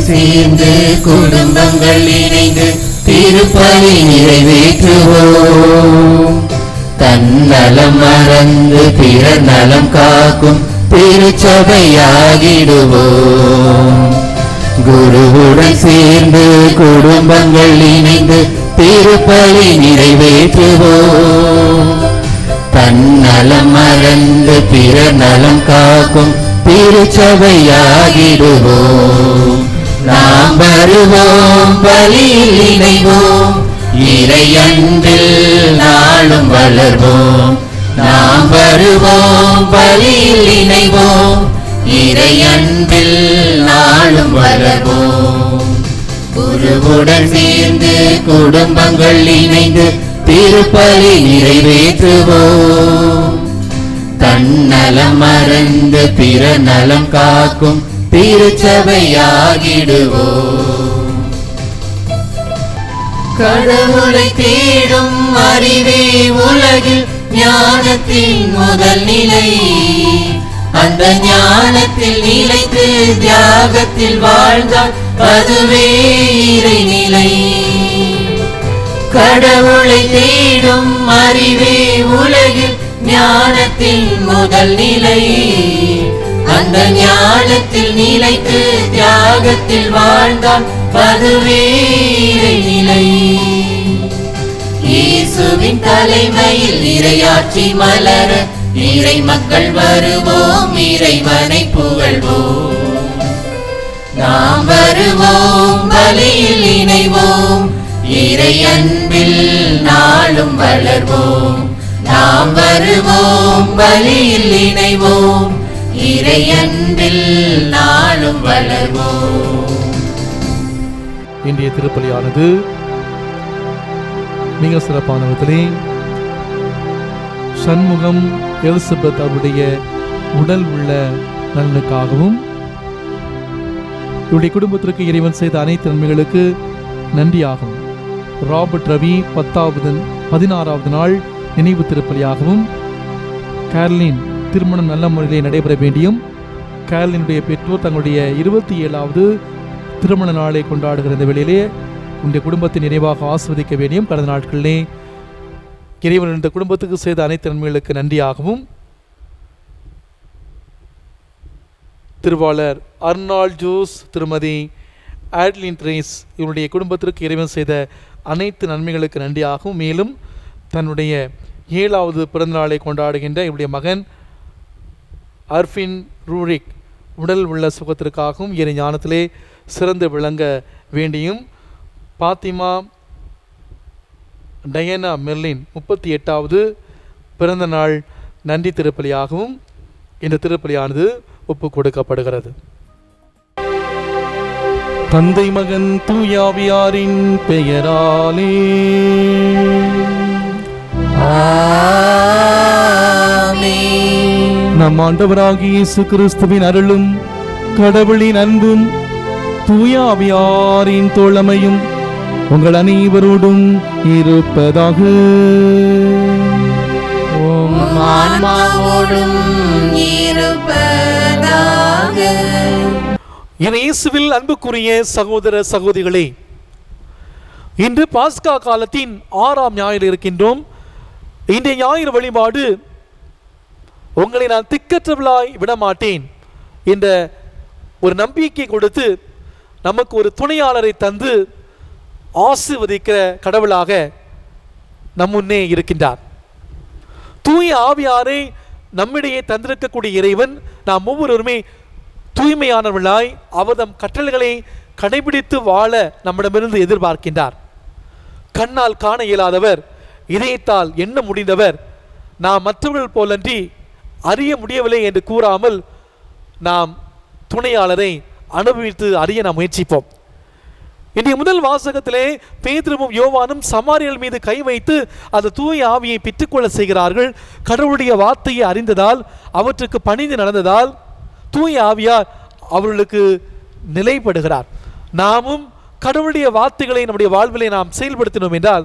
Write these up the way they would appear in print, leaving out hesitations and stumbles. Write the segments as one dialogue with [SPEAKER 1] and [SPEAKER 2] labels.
[SPEAKER 1] சேர்ந்து குடும்பங்கள் இணைந்து திருப்பலி நிறைவேற்றுவோம். தன்னலம் மறந்து பிறர் நலம் காக்கும் திருச்சபையாகிடுவோம். குருவுடன் சேர்ந்து குடும்பங்கள் இணைந்து திருப்பலி நிறைவேற்றுவோம். தன்னலம் மறந்து பிறர் நலம் காக்கும் திருச்சபையாகிடுவோம். நாம் வருவோம், பலியில் இணைவோம், இறை அன்பில் நாளும் வளர்வோம். நாம் வருவோம், பலியில் இணைவோம், இறை அன்பில் நாளும் வளர்வோம். குருவுடன் சேர்ந்து குடும்பங்கள் இணைந்து திருப்பலி நிறைவேற்றுவோம். தன்னலம் மறந்து பிற நலம் காக்கும் திருச்சபையாகிடுவோம். கடவுளை தேடும் அறிவே உலகில் ஞானத்தின் முதல் நிலை. அந்த ஞானத்தில் நிலைத்து தியாகத்தில் வாழ்ந்தால் அதுவே இறைநிலை. கடவுளை தேடும் அறிவே உலகில் ஞானத்தின் முதல் நிலை. அந்த ஞானத்தில் நிலைத்து தியாகத்தில் வாழ்ந்தால் அதுவே இறைநிலை. இயேசுவின் தலைமையில் இறையாட்சி மலர இறை மக்கள் வருவோம், இறைவனை புகழ்வோம். நாம் வருவோம், பலியில் இணைவோம், இறை அன்பில் நாளும் வளர்வோம். நாம் வருவோம், பலியில் இணைவோம், இறை அன்பில் நாளும் வளர்வோம்.
[SPEAKER 2] இன்றைய திருப்பலியானது மிக சிறப்பான விதத்திலே சண்முகம் எலிசபெத் அவருடைய உடல் உள்ள நலனுக்காகவும் இவருடைய குடும்பத்திற்கு இறைவன் செய்த அனைத்து நன்மைகளுக்கு நன்றியாகும். ராபர்ட் ரவி 16வது நாள் நினைவு திருப்பலியாகவும், கேரளின் திருமணம் நல்ல முறையிலே நடைபெற வேண்டியும், கேரளினுடைய பெற்றோர் தங்களுடைய 27வது திருமண நாளை கொண்டாடுகிற இந்த வேளையிலே உடைய குடும்பத்தை நிறைவாக ஆஸ்வதிக்க வேண்டியும், கடந்த நாட்களிலே இறைவன் இந்த குடும்பத்துக்கு செய்த அனைத்து நன்மைகளுக்கு நன்றியாகவும், திருவாளர் அர்னால்ட் ஜோஸ், திருமதி ஆட்லின் ட்ரேஸ் இவருடைய குடும்பத்திற்கு இறைவன் செய்த அனைத்து நன்மைகளுக்கு நன்றியாகவும், மேலும் தன்னுடைய 7வது பிறந்தநாளை கொண்டாடுகின்ற இவருடைய மகன் அர்ஃபின் ரூரிக் உடல் உள்ள சுகத்திற்காகவும் இறை ஞானத்திலே சிறந்து விளங்க வேண்டியும், பாத்திமா டயனா மெர்லின் 38வது பிறந்த நாள் நன்றி திருப்பலியாகவும் இந்த திருப்பலியானது ஒப்பு கொடுக்கப்படுகிறது. தந்தை மகன் தூயாவியாரின் பெயராலே ஆமென். நம் ஆண்டவராகிய இயேசு கிறிஸ்துவின் அருளும் கடவுளின் அன்பும் தூயாவியாரின் தோழமையும் உங்கள் அனைவரோடும் இருப்பதாக. இயேசுவில் அன்புக்குரிய சகோதர சகோதரிகளே, இன்று பாஸ்கா காலத்தின் 6ஆம் ஞாயிறு இருக்கின்றோம். இன்றைய ஞாயிறு வழிபாடு உங்களை நான் திக்கற்றவளாய் விடமாட்டேன் என்ற ஒரு நம்பிக்கை கொடுத்து நமக்கு ஒரு துணையாளரை தந்து ஆசீர்வதிக்கிற கடவுளாக நம் முன்னே இருக்கின்றார். தூய ஆவியாரை நம்மிடையே தந்திருக்கக்கூடிய இறைவன் நாம் ஒவ்வொருவருமே தூய்மையானவர்களாய் அவதம் கட்டளைகளை கடைபிடித்து வாழ நம்மிடமிருந்து எதிர்பார்க்கின்றார். கண்ணால் காண இயலாதவர், இதயத்தால் எண்ண முடிந்தவர், நாம் மற்றவர்கள் போலன்றி அறிய முடியவில்லை என்று கூறாமல் நாம் துணையாளரை அனுபவித்து அறிய நாம் முயற்சிப்போம். இன்றைய முதல் வாசகத்திலே பேதுருவும் யோவானும் சமாரியர்கள் மீது கை வைத்து அந்த தூய ஆவியை பெற்றுக்கொள்ள செய்கிறார்கள். கடவுளுடைய வார்த்தையை அறிந்ததால், அவற்றுக்கு பணிந்து நடந்ததால் தூய ஆவியார் அவர்களுக்கு நிலைப்படுகிறார். நாமும் கடவுளுடைய வார்த்தைகளை நம்முடைய வாழ்விலை நாம் செயல்படுத்தினோம் என்றால்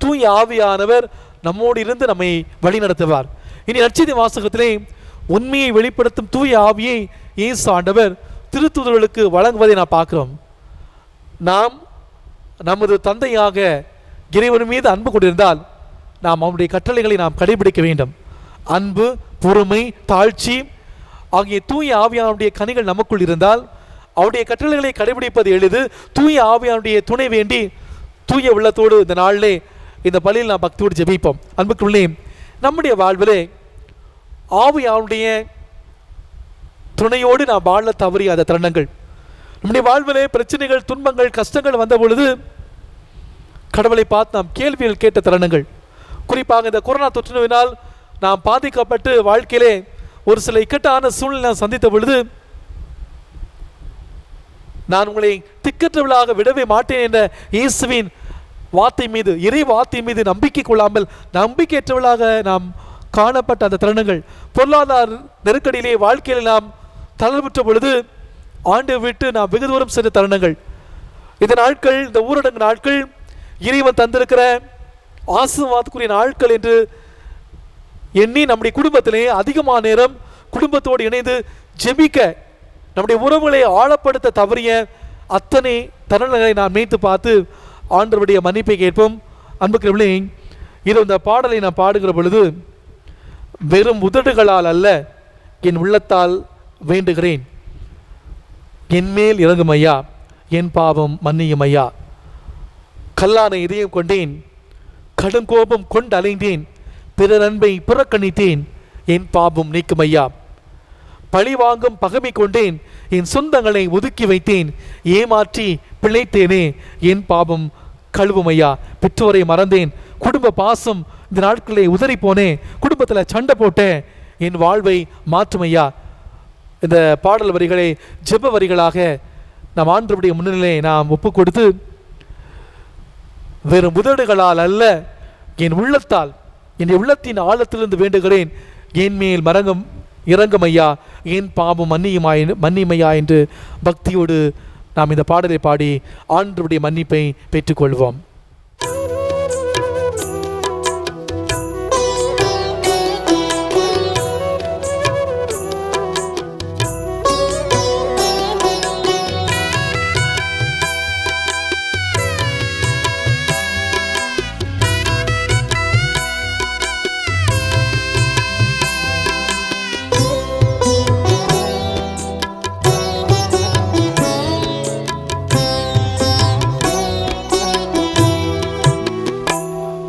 [SPEAKER 2] தூய ஆவியானவர் நம்மோடு இருந்து நம்மை வழிநடத்துவார். இனி நற்செய்தி வாசகத்திலே உண்மையை வெளிப்படுத்தும் தூய ஆவியை இயேசு ஆண்டவர் திருத்தூதர்களுக்கு வழங்குவதை நாம் பார்க்கிறோம். நாம் நமது தந்தையாக இறைவன் மீது அன்பு கொண்டிருந்தால் நாம் அவனுடைய கட்டளைகளை நாம் கடைபிடிக்க வேண்டும். அன்பு, பொறுமை, தாழ்ச்சி ஆகிய தூய ஆவியானுடைய கனிகள் நமக்குள் இருந்தால் அவருடைய கட்டளைகளை கடைபிடிப்பது எளிது. தூய ஆவியானுடைய துணை வேண்டி தூய உள்ளத்தோடு இந்த நாளிலே இந்த பள்ளியில் நாம் பக்தியோடு ஜெபிப்போம். அன்புக்குள்ளே நம்முடைய வாழ்விலே ஆவியானுடைய துணையோடு நாம் வாழ தவறியாத தருணங்கள், நம்முடைய வாழ்விலே பிரச்சனைகள், துன்பங்கள், கஷ்டங்கள் வந்த பொழுது கடவுளை பார்த்து நாம் கேள்விகள் கேட்ட தருணங்கள், குறிப்பாக இந்த கொரோனா தொற்றுநோயினால் நாம் பாதிக்கப்பட்டு வாழ்க்கையிலே ஒரு சில இக்கட்டான சூழ்நிலை சந்தித்த பொழுது நான் உங்களை திக்கற்றவளாக விடவே மாட்டேன் என்ற இயேசுவின் வார்த்தை மீது, இறை வார்த்தை மீது நம்பிக்கை கொள்ளாமல் நம்பிக்கையற்றவளாக நாம் காணப்பட்ட அந்த தருணங்கள், பொருளாதார நெருக்கடியிலே வாழ்க்கையில் நாம் தளர்வுற்ற பொழுது ஆண்டு விட்டு நாம் வெகு தூரம் சென்ற தருணங்கள், இந்த நாட்கள், இந்த ஊரடங்கு நாட்கள் இறைவன் தந்திருக்கிற ஆசீர்வாதத்துக்குரிய நாட்கள் என்று எண்ணி நம்முடைய குடும்பத்திலே அதிகமான நேரம் குடும்பத்தோடு இணைந்து ஜெபிக்க, நம்முடைய உறவுகளை ஆழப்படுத்த தவறிய அத்தனை தருணங்களை நாம் நினைத்து பார்த்து ஆண்டவருடைய மன்னிப்பை கேட்போம். அன்புக்குரியவர்களே, இது இந்த பாடலை நான் பாடுகிற பொழுது வெறும் உதடுகளால் அல்ல, என் உள்ளத்தால் வேண்டுகிறேன். என் மேல் இறங்கும் ஐயா, என் பாவம் மன்னியும் ஐயா. கல்லான இதயம் கொண்டேன், கடும் கோபம் கொண்டு அலைந்தேன், பிறர் அன்பை புறக்கணித்தேன், என் பாவம் நீக்கும் ஐயா. பழி வாங்கும் பகைமை கொண்டேன், என் சொந்தங்களை ஒதுக்கி வைத்தேன், ஏமாற்றி பிழைத்தேனே, என் பாவம் கழுவும் ஐயா. பெற்றோரை மறந்தேன், குடும்ப பாசம் இந்த நாட்களை உதறி போனேன், குடும்பத்தில் சண்டை போட்டேன், என் வாழ்வை மாற்றும் ஐயா. இந்த பாடல் வரிகளை ஜெப வரிகளாக நாம் ஆண்டவருடைய முன்னிலை நாம் ஒப்பு கொடுத்து, வெறும் உதடுகளால் அல்ல, என் உள்ளத்தால், என் உள்ளத்தின் ஆழத்திலிருந்து வேண்டுகிறேன், என் மேல் இறங்கும் ஐயா, என் பாவம் மன்னியுமையா என்று பக்தியோடு நாம் இந்த பாடலை பாடி ஆண்டவருடைய மன்னிப்பை பெற்றுக்கொள்வோம்.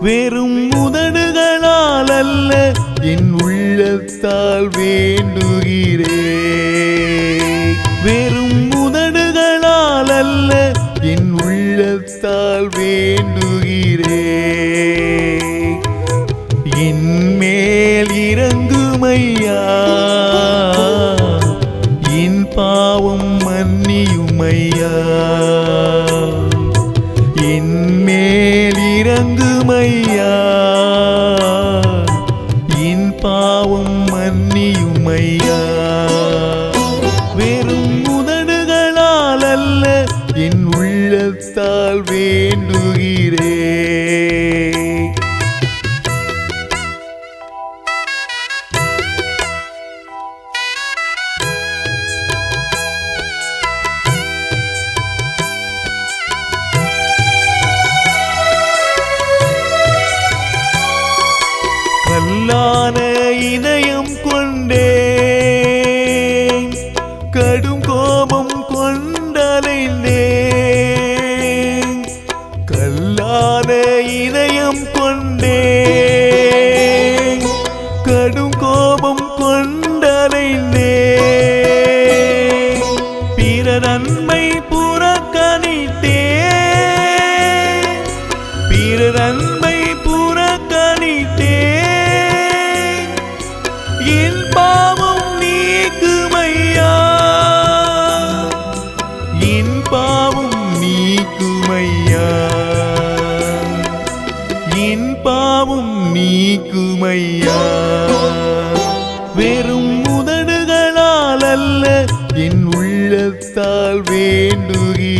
[SPEAKER 3] வெறும் உதடுகளால் அல்ல, என் உள்ளத்தால் வேண்டுகிறேன். வெறும் உதடுகளால் அல்ல, என் உள்ளத்தால் வேண்டுகிறேன். என் மேல் இறங்குமையா, என் பாவம் மன்னியுமையா. என் மேல் இறங்குமையா, என் பாவம் மன்னியுமையா. வெறும் உதடுகளால் அல்ல, என் உள்ளத்தால் வேண்டுகிறேன். கல்லான இதயம் கொண்டேன், கடும் கோபம் கொண்டலைந்தேன். கல்லான இதயம் கொண்டேன், கடும் கோபம் கொண்டலைந்தேன். பிறர் அன்பை புறக்கணித்தேன், பிறர் அன்பை புறக்கணித்தேன். என் பாவம் நீக்குமையா, என் பாவம் நீக்குமையா, என் பாவம் நீக்குமையா. வெறும் உதடுகளால் அல்ல, என் உள்ளத்தால் வேண்டுகிறேன்.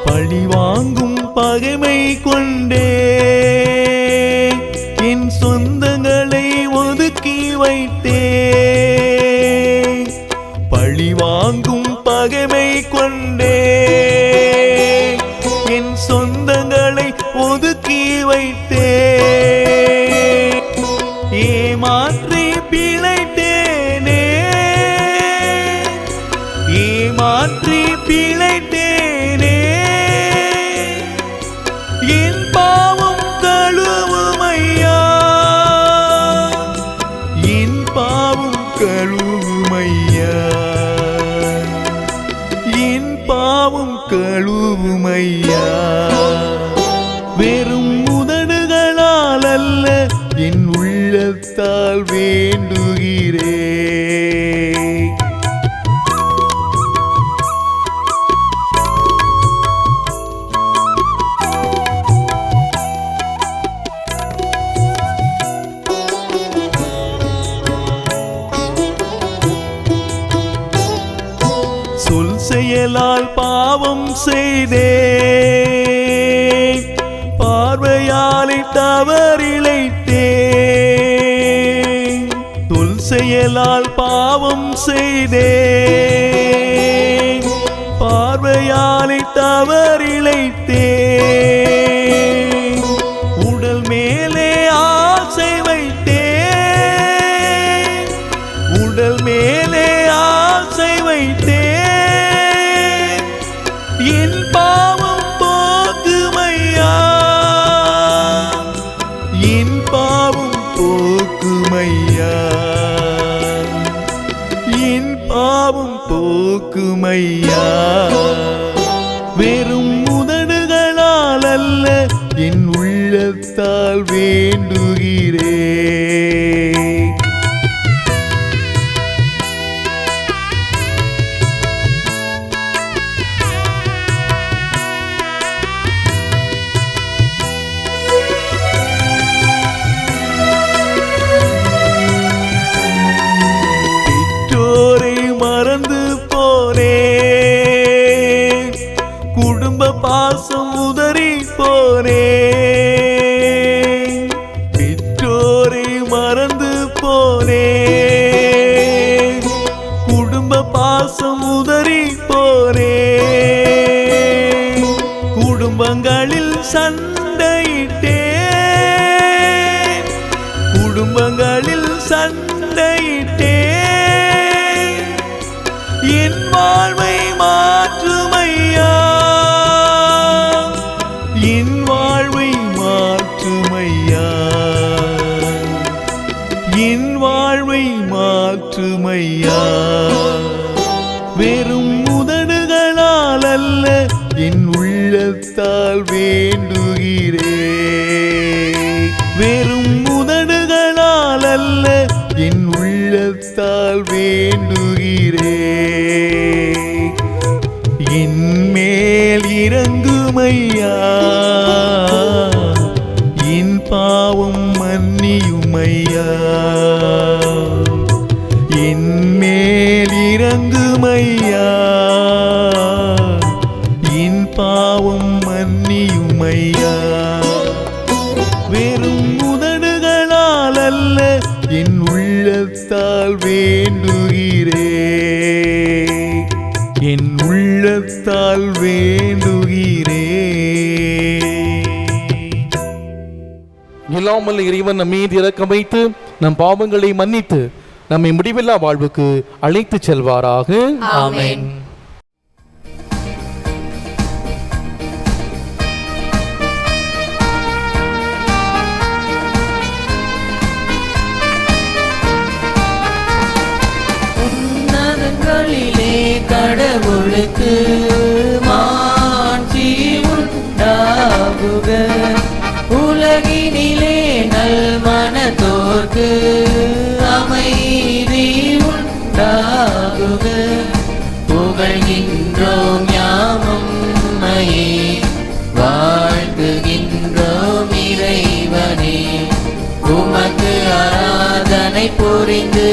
[SPEAKER 3] பழி வாங்கும் பகைமை கொண்டு பகைமை கொண்டே என் சொந்தங்களை ஒதுக்கி வைத்தே ஏமாற்றி பிழைத்தேனே ஏமாற்றி பிழைத்தேனே என் பாவம் கழுவுமையா என் பாவம் கழுவுமையா என் பாவம் கழுவுமையா வெறும் உதடுகளால் அல்ல என் உள்ளத்தால் வேண்டுகிறே சொல் செயலால் பாவம் செய்தே பார்வையாலை தவறிழைத்தே சொல் செயலால் பாவம் செய்தே பார்வையாலை தவறிழைத்தே உடல் மேலே ஆசை வைத்தே உடல் மேலே ஆசை வைத்தே என் பாவம் போக்குமையா என் பாவம் போக்குமையா என் பாவம் போக்குமையா வெறும் உதடுகளால் அல்ல என் உள்ளத்தால் வேண்டுகிறே பாசம் உதறி போனே பெற்றோரை மறந்து போனே குடும்ப பாசம் உதறி போனே குடும்பங்களில் சண்டையிட்டே குடும்பங்களில் சண்டையிட்டே என் வாழ்வை மாற்றுமையா என் வாழ்வை மாற்றுமையா என் வாழ்வை மாற்றுமையா வெறும் உதடுகளால் அல்ல என் உள்ளத்தால் வேண்டுகிறே வெறும் உதடுகளால் அல்ல என் உள்ளத்தால் வேண்டுகிறே என் மேல் இறங்குமையா என் பாவம் மன்னியுமையா என் மேல் இறங்குமையா என் பாவம் மன்னியுமையா வெறும் உதடுகளால் அல்ல என் உள்ளத்தால் வேண்டுகிறே என் உள்ளத்தால் வேண்டுகிறே
[SPEAKER 2] இல்லாமல் இறைவன் நம் மீது இரக்கம் வைத்து நம் பாவங்களை மன்னித்து நம்மை முடிவில்லா வாழ்வுக்கு அழைத்து செல்வாராக.
[SPEAKER 1] ஆமென். உன்னதங்களிலே கடவுளுக்கு மாட்சி உண்டாகுக, உலகினிலே நல் மனத்தோர்க்கு அமைதி உண்டாகுக. புகழ்கின்றோம் யாமும்மையே, வாழ்த்துகின்றோம் இறைவனே. உமக்கு ஆராதனை புரிந்து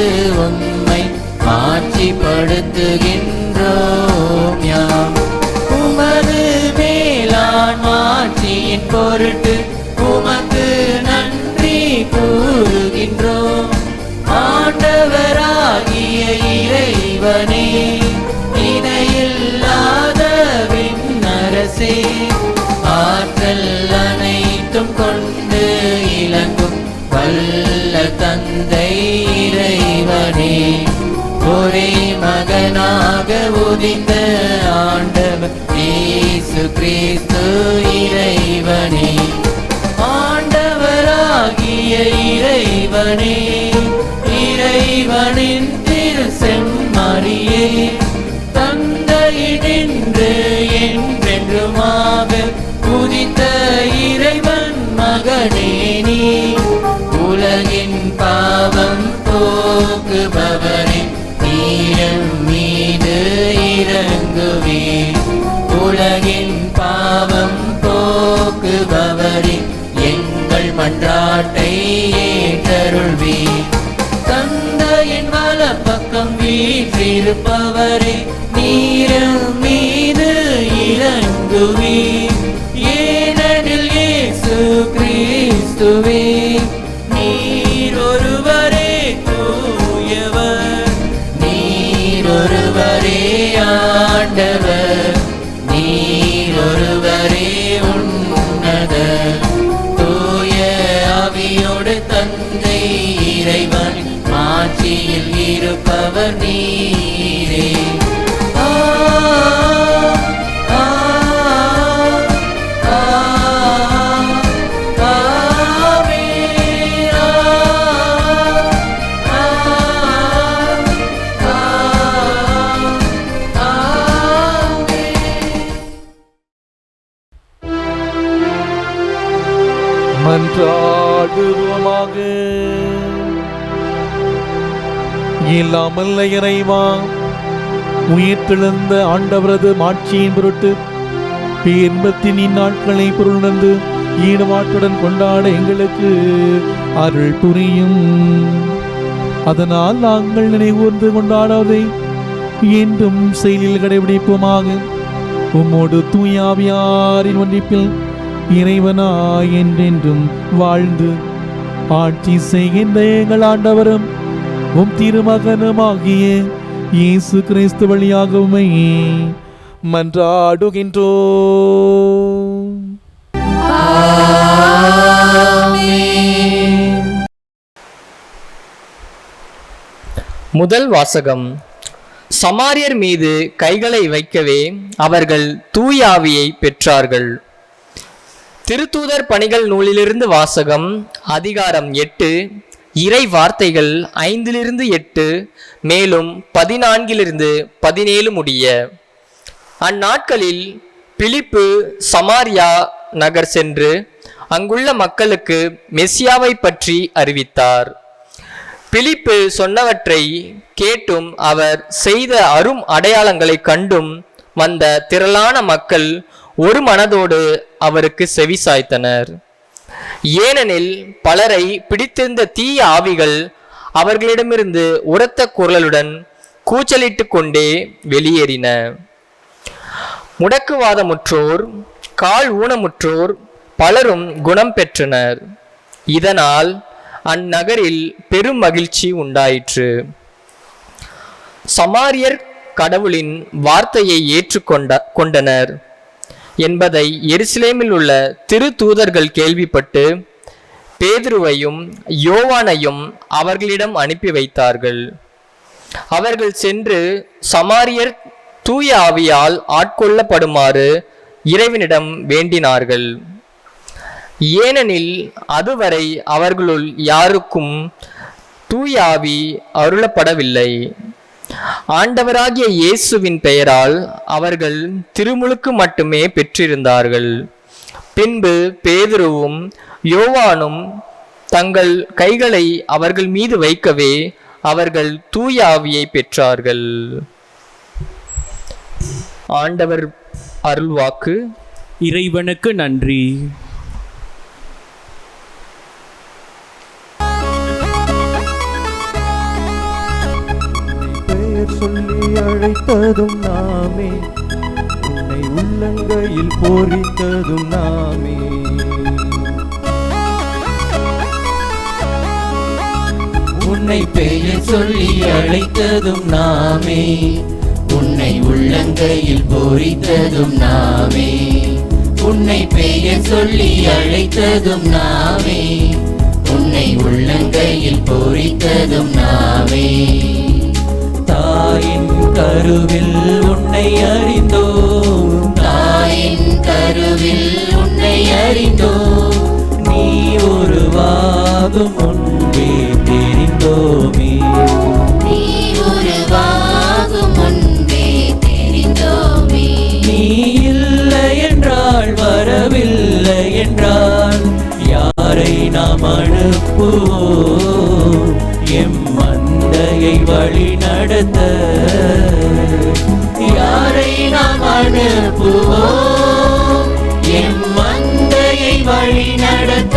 [SPEAKER 1] உம்மை ஆட்சிப்படுத்துகின்றோம் யாம். உமது மேலான் மாட்சியின் பொருட்டு உமக்கு நன்றி கூறுகின்றோம். ஆண்டவராகிய இறைவனே, இணையில் ஒரே மகனாக உதித்த ஆண்டவர் இயேசு கிறிஸ்து இறைவனே. ஆண்டவராகிய இறைவனே, இறைவனின் திரு செம்மறியே, தந்தையினின்று என்றென்றுமாக உதித்த இறைவன் மகனே நீ. உலகின் பாவம் போக்குபவரே, நீரம் மீது இறங்குவீர். உலகின் பாவம் போக்குபவரே, எங்கள் மன்றாட்டை ஏற்றருள்வீர். தந்தையின் வலப்பக்கம் வீற்றிருப்பவரே, நீரம் மீது இறங்குவீர். ஏனெனில் இயேசு கிறிஸ்துவே நீர் ஒருவரே தூயவர், நீர் ஒருவரே ஆண்டவர், நீர் ஒருவரே உன்னதர். தூய ஆவியோடு தந்தை இறைவன் மாட்சியில் இருப்பவர் நீரே.
[SPEAKER 2] மன்றாடுவோமாக. இல்லாமல் இறைவா, உயிர்த்தெழுந்த ஆண்டவரது மாட்சியின் பொருட்டு பேர்பத்தின் இந்நாட்களை பொருளந்து ஈடுபாட்டுடன் கொண்டாட எங்களுக்கு அருள் புரியும். அதனால் நாங்கள் நினைவூர்ந்து கொண்டாடாதை என்றும் செயலில் கடைபிடிப்போமாக. உம்மோடு தூயாவியாரின் ஒன்றிப்பில் இறைவனாய் என்றென்றும் வாழ்ந்து ஆட்சி செய்கின்ற எங்கள் ஆண்டவரும் உம் திருமகனுமாகிய இயேசு கிறிஸ்து வழியாக உம்மை மன்றாடுகின்றோம்.
[SPEAKER 4] முதல் வாசகம். சமாரியர் மீது கைகளை வைக்கவே அவர்கள் தூயாவியை பெற்றார்கள். திருத்தூதர் பணிகள் நூலிலிருந்து வாசகம். அதிகாரம் 8, இறை வார்த்தைகள் 5-8, மேலும் 14-17 முடிய. அந்நாட்களில் பிலிப்பு சமாரியா நகர் சென்று அங்குள்ள மக்களுக்கு மெசியாவை பற்றி அறிவித்தார். பிலிப்பு சொன்னவற்றை கேட்டும் அவர் செய்த அரும் அடையாளங்களை கண்டும் வந்த திரளான மக்கள் ஒரு மனதோடு அவருக்கு செவிசாய்த்தனர். ஏனெனில் பலரை பிடித்திருந்த தீய ஆவிகள் அவர்களிடமிருந்து உரத்த குரலுடன் கூச்சலிட்டு கொண்டே வெளியேறின. முடக்குவாதமுற்றோர், கால் ஊனமுற்றோர் பலரும் குணம் பெற்றனர். இதனால் அந்நகரில் பெரும் மகிழ்ச்சி உண்டாயிற்று. சமாரியர் கடவுளின் வார்த்தையை ஏற்றுக்கொண்டனர் என்பதை எருசலேமில் உள்ள திரு தூதர்கள் கேள்விப்பட்டு பேதுருவையும் யோவானையும் அவர்களிடம் அனுப்பி வைத்தார்கள். அவர்கள் சென்று சமாரியர் தூய ஆவியால் ஆட்கொள்ளப்படுமாறு இறைவனிடம் வேண்டினார்கள். ஏனெனில் அதுவரை அவர்களுள் யாருக்கும் தூய ஆவி அருளப்படவில்லை. ஆண்டவராகிய இயேசுவின் பெயரால் அவர்கள் திருமுழுக்கு மட்டுமே பெற்றிருந்தார்கள். பின்பு பேதுருவும் யோவானும் தங்கள் கைகளை அவர்கள் மீது வைக்கவே அவர்கள் தூய ஆவியை பெற்றார்கள். ஆண்டவர் அருள்வாக்கு.
[SPEAKER 5] இறைவனுக்கு நன்றி.
[SPEAKER 3] பெயர் சொல்லி அழைத்ததும் நாமே, உன்னை உள்ளங்கையில் பொறித்ததும் நாமே.
[SPEAKER 1] உன்னை பெயர் சொல்லி அழைத்ததும் நாமே, உன்னை உள்ளங்கையில் பொறித்ததும் நாமே. உன்னை பெயர் சொல்லி அழைத்ததும் நாமே, உன்னை உள்ளங்கையில் பொறித்ததும் நாமே. தாயின் கருவில் உன்னை அறிந்தோம், தாயின் கருவில் உன்னை அறிந்தோம். நீ உருவாகும் முன்பே தெரிந்தோமே,
[SPEAKER 6] நீ உருவாகும் முன்பே தெரிந்தோமே.
[SPEAKER 1] நீ இல்லை என்றால் வரவில்லை என்றால் யாரை நாம் அனுப்புவோம் எம் மந்தையை வழி நடத்த? யாரை நாம் அனுப்புவோம் எம் மந்தையை வழி நடத்த?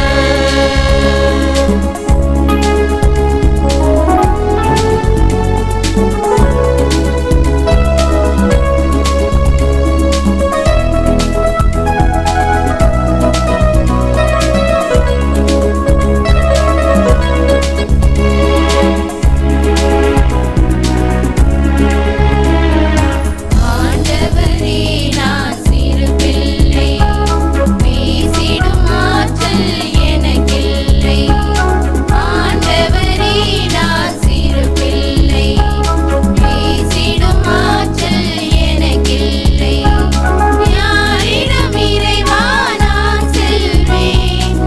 [SPEAKER 6] ஆண்டவரே நான் சிறு பிள்ளை, பேசிடும் ஆற்றல் எனக்கில்லை. ஆண்டவரே நான் சிறு பிள்ளை, பேசிடும் ஆற்றல் எனக்கில்லை. யாரிடம் இறைவா நான் செல்வேன்,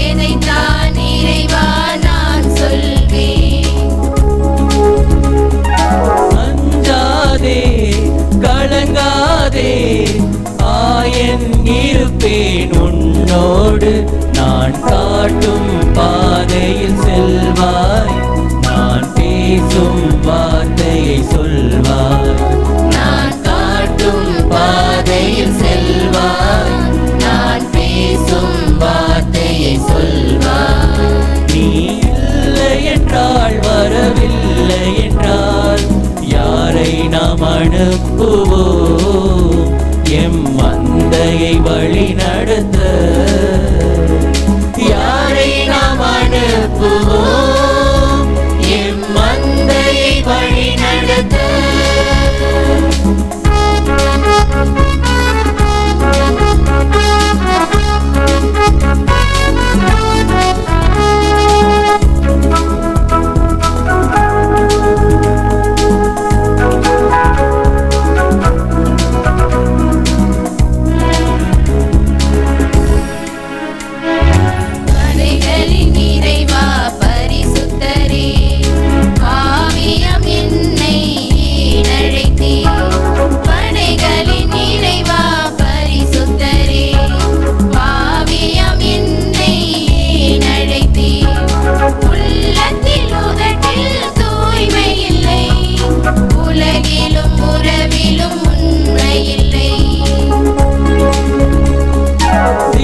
[SPEAKER 6] எதைத்தான் இறைவா நான் சொல்வேன்?
[SPEAKER 1] அஞ்சாதே கலங்காதே, ஆயன் இருப்பேன் உன்னோடு. நான் காட்டும் பாதையில் செல்வாய், நான் பேசும் வார்த்தையை சொல்வாய். நான் காட்டும் பாதையில் செல்வாய், நான் பேசும் வார்த்தையை சொல்வாய். நீ இல்லை என்றால் வரவில்லை என்றால் யாரை நாம் அனுப்புவோம் எம் மந்தையை வழி நடத்த? யாரை நாம் அனுப்புவோம் எம் மந்தையை வழி நடத்த?
[SPEAKER 6] படைகளின் இறைவா பரிசுத்தரே, காவியம் என்னை ஏனழைத்தீர். படைகளின் இறைவா பரிசுத்தரே, காவியம் என்னை ஏனழைத்தீர். உள்ளத்தில் உதட்டில் தூய்மை இல்லை, உலகிலும் உறவிலும் உண்மை இல்லை.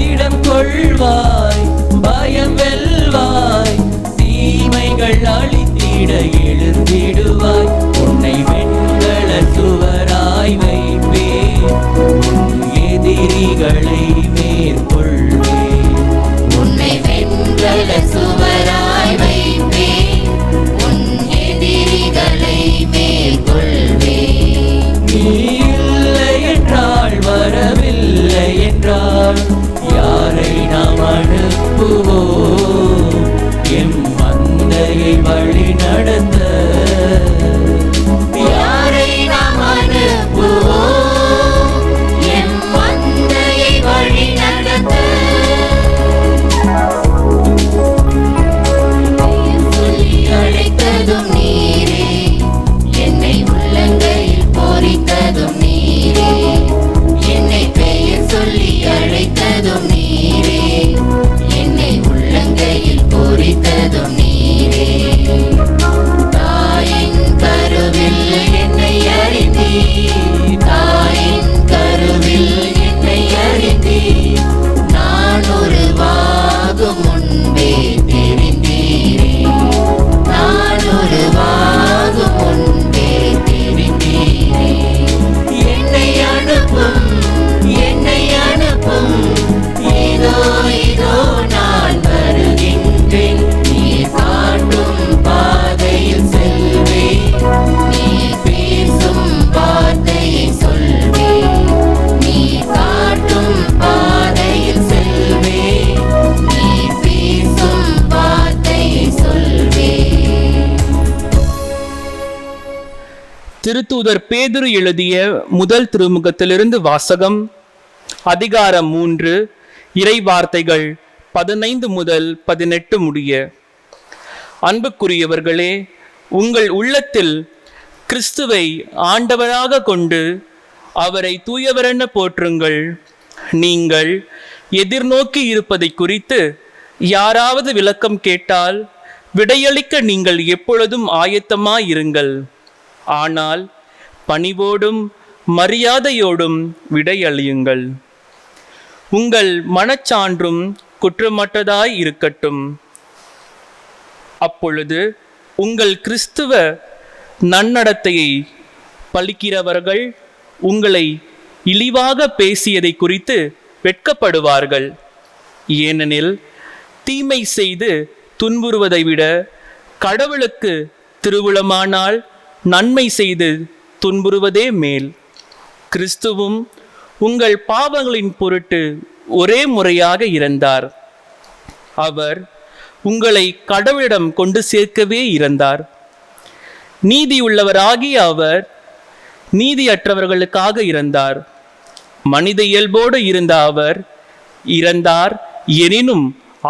[SPEAKER 1] இடம் கொள்வாய், பயம் வெல்வாய், தீமைகள் அழித்திட எழுந்திடுவாய். உன்னை வெண்கல சுவராய் வைப்பேன், உன் எதிரிகளை மேற்கொள்வேன்.
[SPEAKER 6] உன்னை வெண்கல சுவராய் வைப்பேன், உன் எதிரிகளை மேற்கொள்வேன்.
[SPEAKER 1] நீ இல்லை என்றால் வரவில்லை என்றால் யாரை நாம் அனுப்புவோம் எம் மந்தையை வழி நடத்த? யாரை நாம் அனுப்புவோம் எம் மந்தையை வழி நடத்த?
[SPEAKER 6] பெயர் சொல்லி அழைத்ததும் நீரே, என்னை உள்ளங்கையில் பொறித்ததும் நீரே. என்னை பெயர் சொல்லி அழைத்ததும் நீரே, என்னை உள்ள
[SPEAKER 5] திருத்தூதர் பேதுரு எழுதிய முதல் திருமுகத்திலிருந்து வாசகம். அதிகாரம் 3, இறை வார்த்தைகள் 15 முதல் 18 முடிய. அன்புக்குரியவர்களே, உங்கள் உள்ளத்தில் கிறிஸ்துவை ஆண்டவராக கொண்டு அவரை தூயவரென போற்றுங்கள். நீங்கள் எதிர்நோக்கி இருப்பதை குறித்து யாராவது விளக்கம் கேட்டால் விடையளிக்க நீங்கள் எப்பொழுதும் ஆயத்தமாயிருங்கள். ஆனால் பணிவோடும் மரியாதையோடும் விடையளியுங்கள். உங்கள் மனச்சான்றும் குற்றமற்றதாய் இருக்கட்டும். அப்பொழுது உங்கள் கிறிஸ்துவ நன்னடத்தையை பழிக்கிறவர்கள் உங்களை இழிவாக பேசியதை குறித்து வெட்கப்படுவார்கள். ஏனெனில் தீமை செய்து துன்புறுவதை விட கடவுளுக்கு திருவுளமானால் நன்மை செய்து துன்புறுவதே மேல். கிறிஸ்துவும் உங்கள் பாவங்களின் பொருட்டு ஒரே முறையாக இறந்தார். அவர் உங்களை கடவுளிடம் கொண்டு சேர்க்கவே இறந்தார். நீதியுள்ளவராகிய அவர் நீதியற்றவர்களுக்காக இறந்தார். மனித இயல்போடு இருந்த அவர் இறந்தார், எனினும்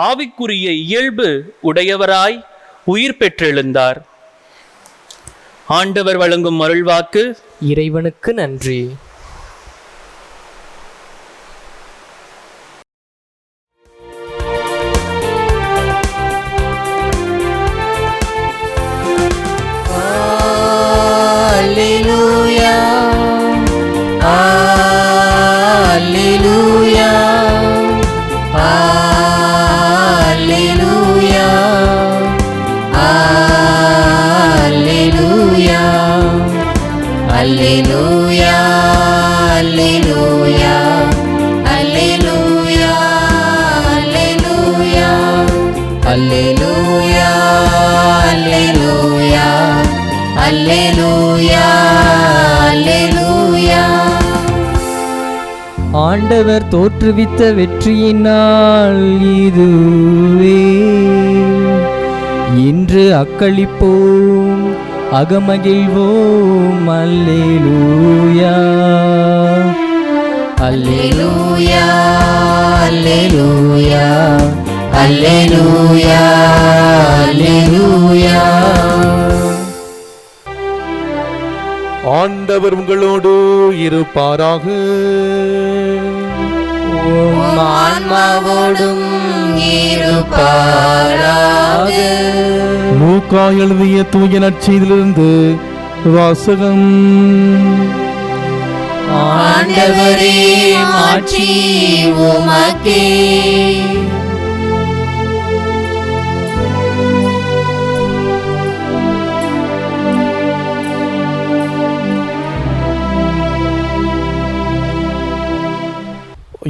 [SPEAKER 5] ஆவிக்குரிய இயல்பு உடையவராய் உயிர் பெற்றெழுந்தார். ஆண்டவர் வழங்கும் அருள்வாக்கு.
[SPEAKER 4] இறைவனுக்கு நன்றி.
[SPEAKER 6] Alleluia, Alleluia, Alleluia, Alleluia, Alleluia, Alleluia, Alleluia, Alleluia, Alleluia, Alleluia, Alleluia.
[SPEAKER 3] ஆண்டவர் தோற்றுவித்த வெற்றியினால் இதுவே இன்று அக்களிப்போம், அகமகிழ்வோம். அல்லேலூயா,
[SPEAKER 6] Alleluia, Alleluia, Alleluia, Alleluia.
[SPEAKER 2] ஆண்டவர் உங்களோடு இருப்பாராக.
[SPEAKER 6] உம் ஆன்மாவோடும் இருப்பாராக.
[SPEAKER 2] லூக்கா எழுதிய தூய நற்செய்தியிலிருந்து வாசகம்.
[SPEAKER 6] ஆண்டவரே, மாட்சி உமக்கே.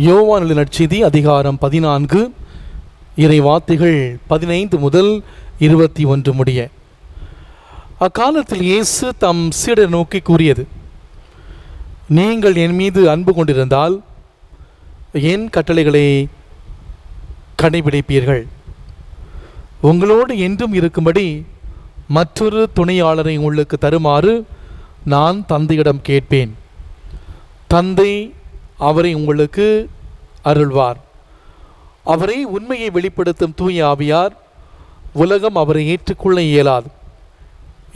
[SPEAKER 2] யோவான் எழுதிய நற்செய்தி அதிகாரம் 14, இறை வார்த்தைகள் 15 முதல் 21 முடிய. அக்காலத்தில் இயேசு தம் சீடரை நோக்கி கூறியது: நீங்கள் என் மீது அன்பு கொண்டிருந்தால் என் கட்டளைகளை கடைபிடிப்பீர்கள். உங்களோடு என்றும் இருக்கும்படி மற்றொரு துணையாளரை உங்களுக்கு தருமாறு நான் தந்தையிடம் கேட்பேன். தந்தை அவரை உங்களுக்கு அருள்வார். அவரை உண்மையை வெளிப்படுத்தும் தூய ஆவியார். உலகம் அவரை ஏற்றுக்கொள்ள இயலாது,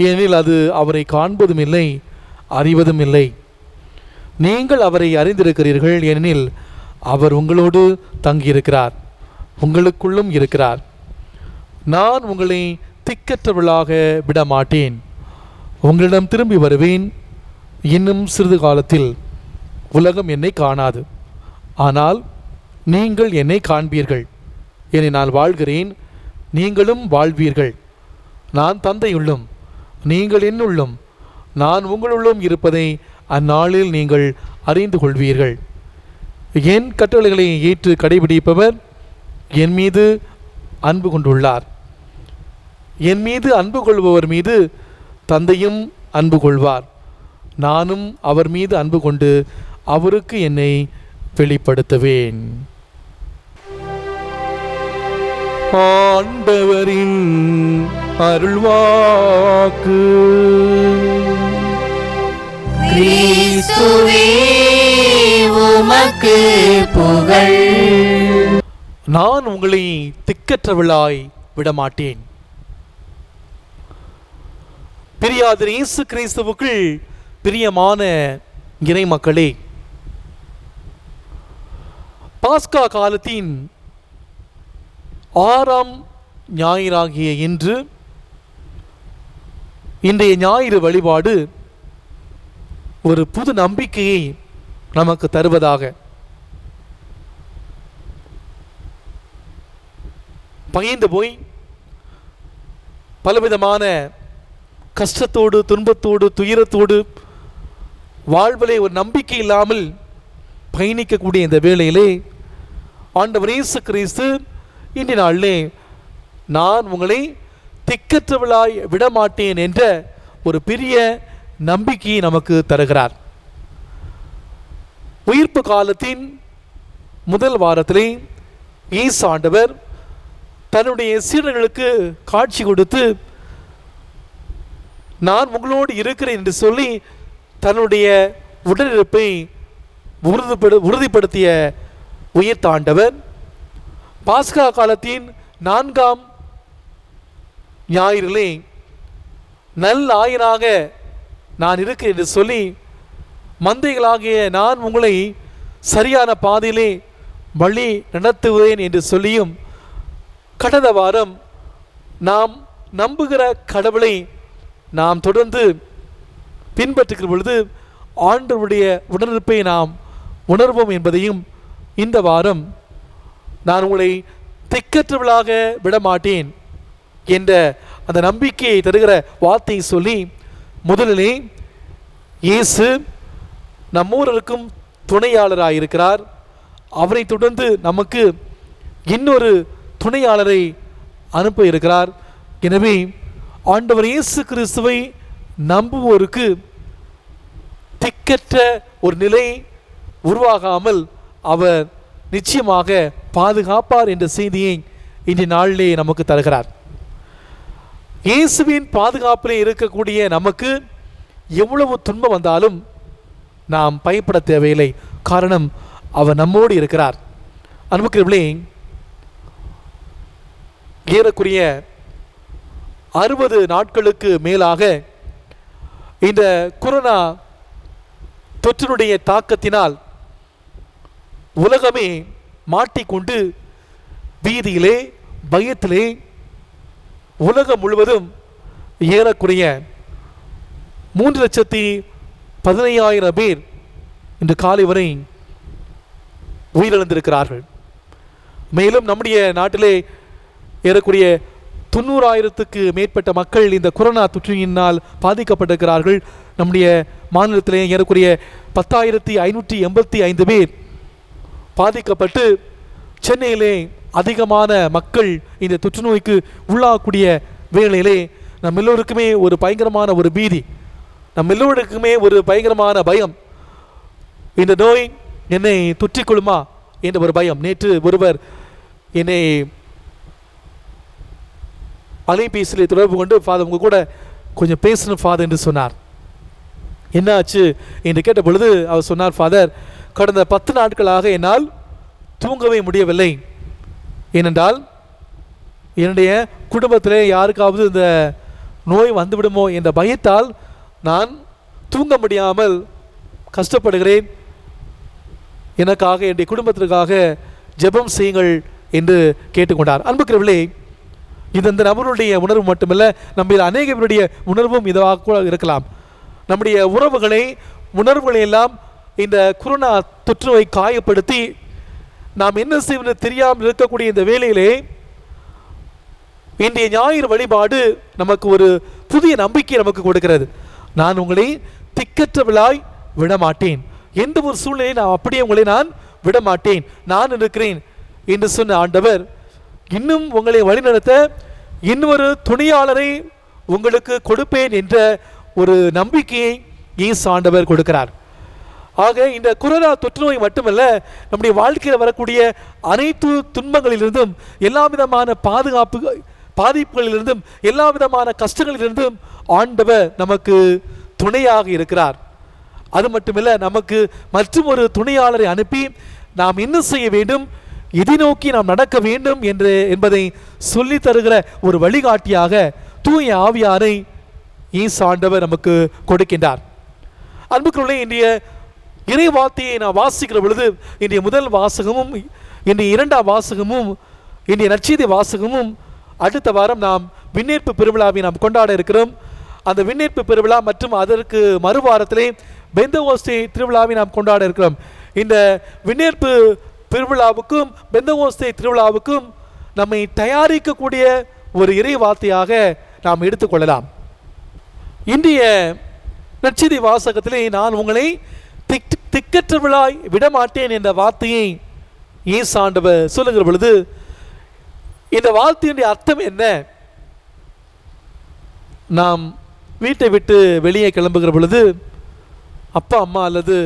[SPEAKER 2] ஏனெனில் அது அவரை காண்பதும் இல்லை, அறிவதும் இல்லை. நீங்கள் அவரை அறிந்திருக்கிறீர்கள், ஏனெனில் அவர் உங்களோடு தங்கியிருக்கிறார், உங்களுக்குள்ளும் இருக்கிறார். நான் உங்களை திக்கற்றவர்களாக விடமாட்டேன். உங்களிடம் திரும்பி வருவேன். இன்னும் சிறிது காலத்தில் உலகம் என்னை காணாது, ஆனால் நீங்கள் என்னை காண்பீர்கள். என்னை நான் வாழ்கிறேன், நீங்களும் வாழ்வீர்கள். நான் தந்தையுள்ளும் நீங்கள் என்னுள்ளும் நான் உங்களுள்ளும் இருப்பதை அந்நாளில் நீங்கள் அறிந்து கொள்வீர்கள். என் கட்டளைகளை ஏற்று கடைபிடிப்பவர் என் மீது அன்பு கொண்டுள்ளார். என் மீது அன்பு கொள்பவர் மீது தந்தையும் அன்பு கொள்வார். நானும் அவர் மீது அன்பு கொண்டு அவருக்கு என்னை வெளிப்படுத்துவேன். ஆண்டவரின் அருள்வாக்கு.
[SPEAKER 6] கிறிஸ்துவே உமக்கு புகழ்.
[SPEAKER 2] நான் உங்களை திக்கற்றவளாய் விடமாட்டேன். பிரியாதர் இயேசு கிறிஸ்துவுக்குள் பிரியமான இறை மக்களே, பாஸ்கா காலத்தின் 6ஆம் ஞாயிறாகிய இன்று இன்றைய ஞாயிறு வழிபாடு ஒரு புது நம்பிக்கையை நமக்கு தருவதாக, பயந்து போய் பலவிதமான கஷ்டத்தோடு துன்பத்தோடு துயரத்தோடு வாழ்விலே ஒரு நம்பிக்கை இல்லாமல் பயணிக்கக்கூடிய இந்த வேளையிலே ஆண்டவர் இயேசு கிறிஸ்து இன்றைய நாளிலே நான் உங்களை திக்கற்றவளாய் விடமாட்டேன் என்ற ஒரு பெரிய நம்பிக்கையை நமக்கு தருகிறார். உயிர்ப்பு காலத்தின் முதல் வாரத்திலே இயேசு ஆண்டவர் தன்னுடைய சீடர்களுக்கு காட்சி கொடுத்து நான் உங்களோடு இருக்கிறேன் என்று சொல்லி தன்னுடைய உடனிருப்பை உறுதிப்படுத்திய உயிர்த்த ஆண்டவர் பாஸ்கா காலத்தின் 4ஆம் ஞாயிறிலே நல் ஆயனாக நான் இருக்கிறேன் என்று சொல்லி மந்தைகளாகிய நான் உங்களை சரியான பாதையிலே வழி நடத்துவேன் என்று சொல்லியும், கடந்த வாரம் நாம் நம்புகிற கடவுளை நாம் தொடர்ந்து பின்பற்றுகிற பொழுது ஆண்டவருடைய உணர்வை நாம் உணர்வோம் என்பதையும், இந்த வாரம் நான் உங்களை திக்கற்றவளாக விடமாட்டேன் என்ற அந்த நம்பிக்கையை தருகிற வார்த்தையை சொல்லி, முதலிலே இயேசு நம்மூரருக்கும் துணையாளராக இருக்கிறார். அவரை தொடர்ந்து நமக்கு இன்னொரு துணையாளரை அனுப்ப இருக்கிறார். எனவே ஆண்டவர் இயேசு கிறிஸ்துவை நம்புவோருக்கு திக்கற்ற ஒரு நிலை உருவாகாமல் அவர் நிச்சயமாக பாதுகாப்பார் என்ற செய்தியை இன்றைய நாளிலே நமக்கு தருகிறார். இயேசுவின் பாதுகாப்பிலே இருக்கக்கூடிய நமக்கு எவ்வளவு துன்பம் வந்தாலும் நாம் பயப்பட தேவையில்லை. காரணம், அவர் நம்மோடு இருக்கிறார். அன்புக்குரியவர்களே, ஏறக்குறைய 60 நாட்களுக்கு மேலாக இந்த கொரோனா தொற்றினுடைய தாக்கத்தினால் உலகமே மாட்டிக்கொண்டு வீதியிலே பயத்திலே உலகம் முழுவதும் ஏறக்குறைய 3,15,000 பேர் இன்று காலை வரை உயிரிழந்திருக்கிறார்கள். மேலும் நம்முடைய நாட்டிலே ஏறக்குறைய 90,000க்கு மேற்பட்ட மக்கள் இந்த கொரோனா தொற்றினால் பாதிக்கப்பட்டிருக்கிறார்கள். நம்முடைய மாநிலத்திலே ஏறக்குறைய 10,585 பேர் பாதிக்கப்பட்டு சென்னையிலே அதிகமான மக்கள் இந்த தொற்று நோய்க்கு உள்ளாகக்கூடிய வேளையிலே நம் எல்லோருக்குமே ஒரு பயங்கரமான ஒரு பீதி, நம் எல்லோருக்குமே ஒரு பயங்கரமான பயம். இந்த நோய் என்னை தொற்றிக்கொள்ளுமா என்ற ஒரு பயம். நேற்று ஒருவர் என்னை அலைபேசியில் தொடர்பு கொண்டு, ஃபாதர் உங்கள் கூட கொஞ்சம் பேசணும் ஃபாதர் என்று சொன்னார். என்ன ஆச்சு என்று கேட்ட பொழுது அவர் சொன்னார், ஃபாதர் கடந்த 10 நாட்களாக என்னால் தூங்கவே முடியவில்லை. ஏனென்றால் என்னுடைய குடும்பத்திலே யாருக்காவது இந்த நோய் வந்துவிடுமோ என்ற பயத்தால் நான் தூங்க முடியாமல் கஷ்டப்படுகிறேன். எனக்காக என்னுடைய குடும்பத்திற்காக ஜெபம் செய்யுங்கள் என்று கேட்டுக்கொண்டார். அன்புக்குரியவர்களே, இது இந்த நபருடைய உணர்வு மட்டுமல்ல, நம்மில் அநேக பேருடைய உணர்வும் இதுவாக கூட இருக்கலாம். நம்முடைய உணர்வுகளை எல்லாம் இந்த கொரோனா தொற்றுநோய் காயப்படுத்தி நாம் என்ன செய்வது தெரியாமல் இருக்கக்கூடிய இந்த வேளையிலே இன்றைய ஞாயிறு வழிபாடு நமக்கு ஒரு புதிய நம்பிக்கை நமக்கு கொடுக்கிறது. நான் உங்களை திக்கற்றவளாய் விடமாட்டேன், எந்த ஒரு சூழ்நிலையை நான் அப்படியே உங்களை நான் விடமாட்டேன், நான் இருக்கிறேன் என்று சொன்ன ஆண்டவர் இன்னும் உங்களை வழிநடத்த இன்னொரு துணையாளரை உங்களுக்கு கொடுப்பேன் என்ற ஒரு நம்பிக்கையை இயேசு ஆண்டவர் கொடுக்கிறார். ஆக இந்த கொரோனா தொற்றுநோய் மட்டுமல்ல, நம்முடைய வாழ்க்கையில் வரக்கூடிய அனைத்து துன்பங்களிலிருந்தும், எல்லா விதமான பாதிப்புகளிலிருந்தும், எல்லா விதமான கஷ்டங்களிலிருந்தும் ஆண்டவர் நமக்கு துணையாக இருக்கிறார். அது மட்டுமில்லை, நமக்கு மற்றும் ஒரு துணையாளரை அனுப்பி நாம் என்ன செய்ய வேண்டும், எதை நோக்கி நாம் நடக்க வேண்டும் என்பதை சொல்லி தருகிற ஒரு வழிகாட்டியாக தூய ஆவியாரை இயேசு ஆண்டவர் நமக்கு கொடுக்கின்றார். அன்புக்குள்ளே இன்றைய இறை வார்த்தையை நாம் வாசிக்கிற பொழுது இன்றைய முதல் வாசகமும் இன்றைய இரண்டாம் வாசகமும் இன்றைய நற்செய்தி வாசகமும் அடுத்த வாரம் நாம் விண்ணேற்பு பெருவிழாவை நாம் கொண்டாட இருக்கிறோம். அந்த விண்ணேற்பு பெருவிழா மற்றும் அதற்கு மறுவாரத்திலே பெந்தகோஸ்தே திருவிழாவை நாம் கொண்டாட இருக்கிறோம். இந்த விண்ணேற்பு பெருவிழாவுக்கும் பெந்தகோஸ்தே திருவிழாவுக்கும் நம்மை தயாரிக்கக்கூடிய ஒரு இறை வார்த்தையாக நாம் எடுத்துக்கொள்ளலாம். இன்றைய நற்செய்தி வாசகத்திலே நான் உங்களை திக்கற்றவளாய் விடமாட்டேன் என்ற வார்த்தையை இயேசு ஆண்டவர் சொல்லுகிற பொழுது இந்த வார்த்தையினுடைய அர்த்தம் என்ன? நாம் வீட்டை விட்டு வெளியே கிளம்புகிற பொழுது அப்பா அம்மா அல்லது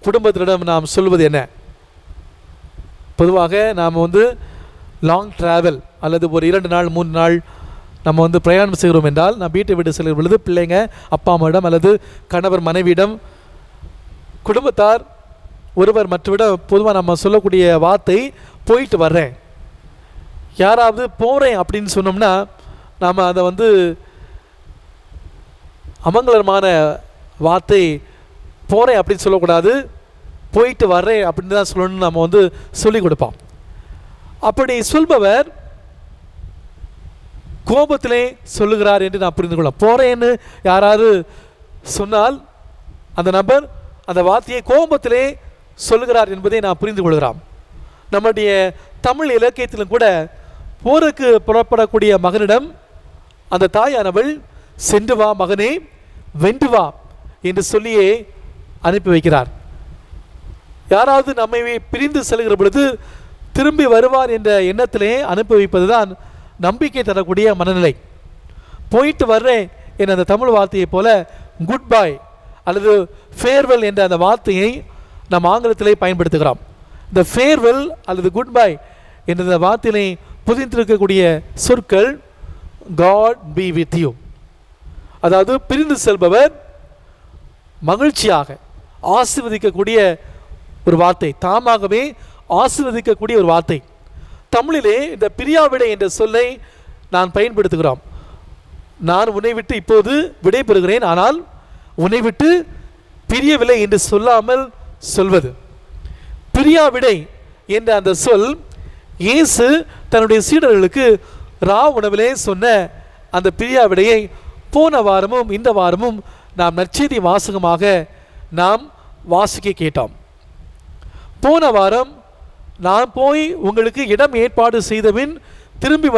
[SPEAKER 2] குடும்பத்தினிடம் நாம் சொல்வது என்ன? பொதுவாக நாம் லாங் ட்ராவல் அல்லது ஒரு 2 நாள் 3 நாள் நம்ம பிரயாணம் செய்கிறோம் என்றால் நாம் வீட்டை விட்டு செல்கிற பொழுது பிள்ளைங்க அப்பா அம்மாவிடம் அல்லது கணவர் மனைவியிடம் குடும்பத்தார் ஒருவர் மற்றவிடம் பொதுவாக நம்ம சொல்லக்கூடிய வார்த்தை போயிட்டு வர்றேன். யாராவது போகிறேன் அப்படின்னு சொன்னோம்னா நாம் அதை அமங்கலமான வார்த்தை போகிறேன் அப்படின்னு சொல்லக்கூடாது, போயிட்டு வர்றேன் அப்படின்னு தான் சொல்லணும்னு நம்ம சொல்லிக் கொடுப்போம். அப்படி சொல்பவர் கோபத்திலே சொல்லுகிறார் என்று நான் புரிந்து கொள்ளலாம். போகிறேன்னு யாராவது சொன்னால் அந்த நபர் அந்த வார்த்தையை கோபத்திலே சொல்லுகிறார் என்பதை நான் புரிந்து கொள்கிறோம். நம்முடைய தமிழ் இலக்கியத்திலும் கூட போருக்கு புறப்படக்கூடிய மகனிடம் அந்த தாயானவள் சென்று வா மகனே, வென்று வா என்று சொல்லியே அனுப்பி வைக்கிறார். யாராவது நம்மை பிரிந்து செல்கிற பொழுது திரும்பி வருவார் என்ற எண்ணத்திலே அனுப்பி வைப்பதுதான் நம்பிக்கை தரக்கூடிய மனநிலை. போயிட்டு வர்றேன் என்ற அந்த தமிழ் வார்த்தையை போல குட் பை அல்லது ஃபேர்வெல் என்ற அந்த வார்த்தையை நாம் ஆங்கிலத்திலே பயன்படுத்துகிறோம். இந்த ஃபேர்வெல் அல்லது குட் பை என்ற அந்த வார்த்தையை புதிந்திருக்கக்கூடிய சொற்கள் காட் பி வித் யூ, அதாவது பிரிந்து செல்பவர் மகிழ்ச்சியாக ஆசீர்வதிக்கக்கூடிய ஒரு வார்த்தை, தாமாகவே ஆசீர்வதிக்கக்கூடிய ஒரு வார்த்தை. தமிழிலே இந்த பிரியாவிடை என்ற சொல்லை நான் பயன்படுத்துகிறோம். நான் உன்னை விட்டு இப்போது விடை பெறுகிறேன், ஆனால் உன்னை விட்டு பிரியவில்லை என்று சொல்லாமல் சொல்வது. பிரியாவிடை என்ற அந்த சொல் இயேசு தன்னுடைய சீடர்களுக்கு ரா உணவிலே சொன்ன அந்த பிரியாவிடையை போன வாரமும் இந்த வாரமும் நாம் நற்செய்தி வாசகமாக நாம் வாசிக்க கேட்டோம். போன வாரம் நான் போய் உங்களுக்கு இடம் ஏற்பாடு செய்தபின் திரும்பி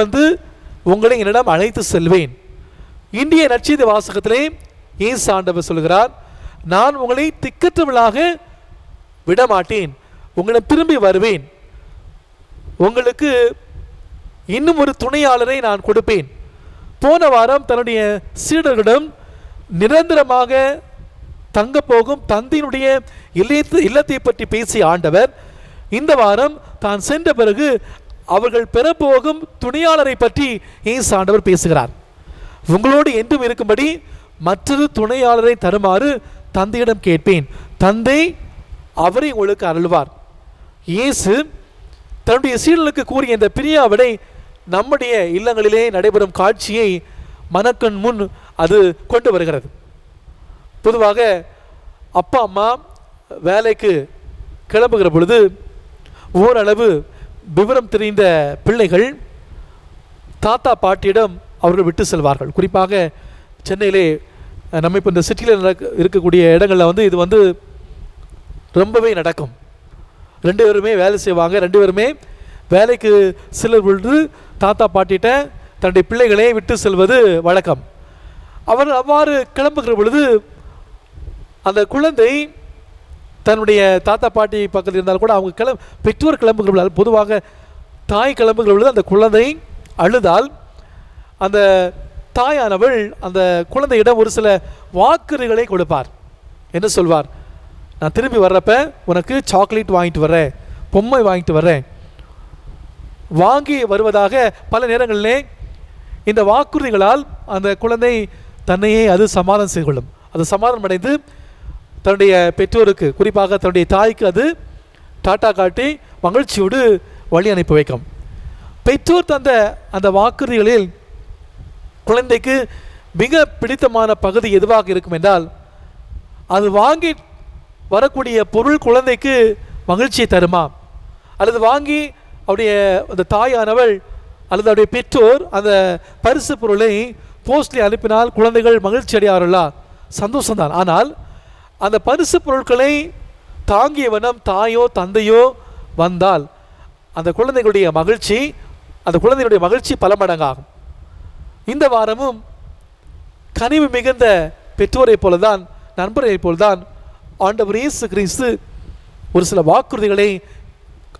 [SPEAKER 2] உங்களை என்னிடம் அழைத்து செல்வேன். இந்திய நற்செய்தி வாசகத்திலே இயேசு ஆண்டவர் சொல்கிறார், நான் உங்களை திக்கற்றவளாக விடமாட்டேன், உங்களிடம் திரும்பி வருவேன், உங்களுக்கு இன்னும் ஒரு துணையாளரை நான் கொடுப்பேன். போன வாரம் தன்னுடைய சீடர்களிடம் நிரந்தரமாக தங்க போகும் தந்தையினுடைய இல்லத்தை பற்றி பேசிய ஆண்டவர் இந்த வாரம் தான் சென்ற பிறகு அவர்கள் பெறப்போகும் துணையாளரை பற்றி இயேசு ஆண்டவர் பேசுகிறார். உங்களோடு என்றும் இருக்கும்படி மற்றொரு துணையாளரை தருமாறு தந்தையிடம் கேட்பேன், தந்தை அவரை உங்களுக்கு அருள்வார். இயேசு தன்னுடைய சீடர்களுக்கு கூறிய இந்த பிரியாவிடை நம்முடைய இல்லங்களிலே நடைபெறும் காட்சியை மனக்கண் முன் அது கொண்டு வருகிறது. பொதுவாக அப்பா அம்மா வேலைக்கு கிளம்புகிற பொழுது ஓரளவு விவரம் தெரிந்த பிள்ளைகள் தாத்தா பாட்டியிடம் அவர்கள் விட்டு செல்வார்கள். குறிப்பாக சென்னையிலே நம்ம இப்போ இந்த சிட்டியில் இருக்கக்கூடிய இடங்களில் இது ரொம்பவே நடக்கும். 2 பேருமே வேலை செய்வாங்க, 2 பேருமே வேலைக்கு செல்லும் பொழுது தாத்தா பாட்டிகிட்ட தன்னுடைய பிள்ளைகளே விட்டு செல்வது வழக்கம். அவர் அவ்வாறு கிளம்புகிற பொழுது அந்த குழந்தை தன்னுடைய தாத்தா பாட்டி பக்கத்தில் இருந்தால் கூட அவங்க பெற்றோர் கிளம்புகிற பொழுது, பொதுவாக தாய் கிளம்புகிற பொழுது அந்த குழந்தை அழுதால் அந்த தாயானவள் அந்த குழந்தையிடம் ஒரு சில வாக்குறுதிகளை கொடுப்பார். என்ன சொல்வார், நான் திரும்பி வர்றப்ப உனக்கு சாக்லேட் வாங்கிட்டு வர்றேன், பொம்மை வாங்கிட்டு வர்றேன், வாங்கி வருவதாக பல நேரங்களிலே இந்த வாக்குறுதிகளால் அந்த குழந்தை தன்னையே அது சமாதானம் செய்து கொள்ளும். அது சமாதானம் அடைந்து தன்னுடைய பெற்றோருக்கு, குறிப்பாக தன்னுடைய தாய்க்கு அது டாட்டா காட்டி மகிழ்ச்சியோடு வழி அனுப்பி வைக்கும். பெற்றோர் தந்த அந்த வாக்குறுதிகளில் குழந்தைக்கு மிக பிடித்தமான பகுதி எதுவாக இருக்கும் என்றால், அது வாங்கி வரக்கூடிய பொருள் குழந்தைக்கு மகிழ்ச்சியை தருமா, அல்லது வாங்கி அவருடைய அந்த தாயானவள் அல்லது அவருடைய பெற்றோர் அந்த பரிசு பொருளை போஸ்ட்லி அனுப்பினால் குழந்தைகள் மகிழ்ச்சி அடையார்களா? சந்தோஷம்தான். ஆனால் அந்த பரிசு பொருட்களை தாங்கிய வண்ணம் தாயோ தந்தையோ வந்தால் அந்த குழந்தைகளுடைய மகிழ்ச்சி பல மடங்காகும். இந்த வாரமும் கனிவு மிகுந்த பெற்றோரை போலதான், நண்பரை போல்தான் ஆண்டவர் இயேசு கிறிஸ்து ஒரு சில வாக்குறுதிகளை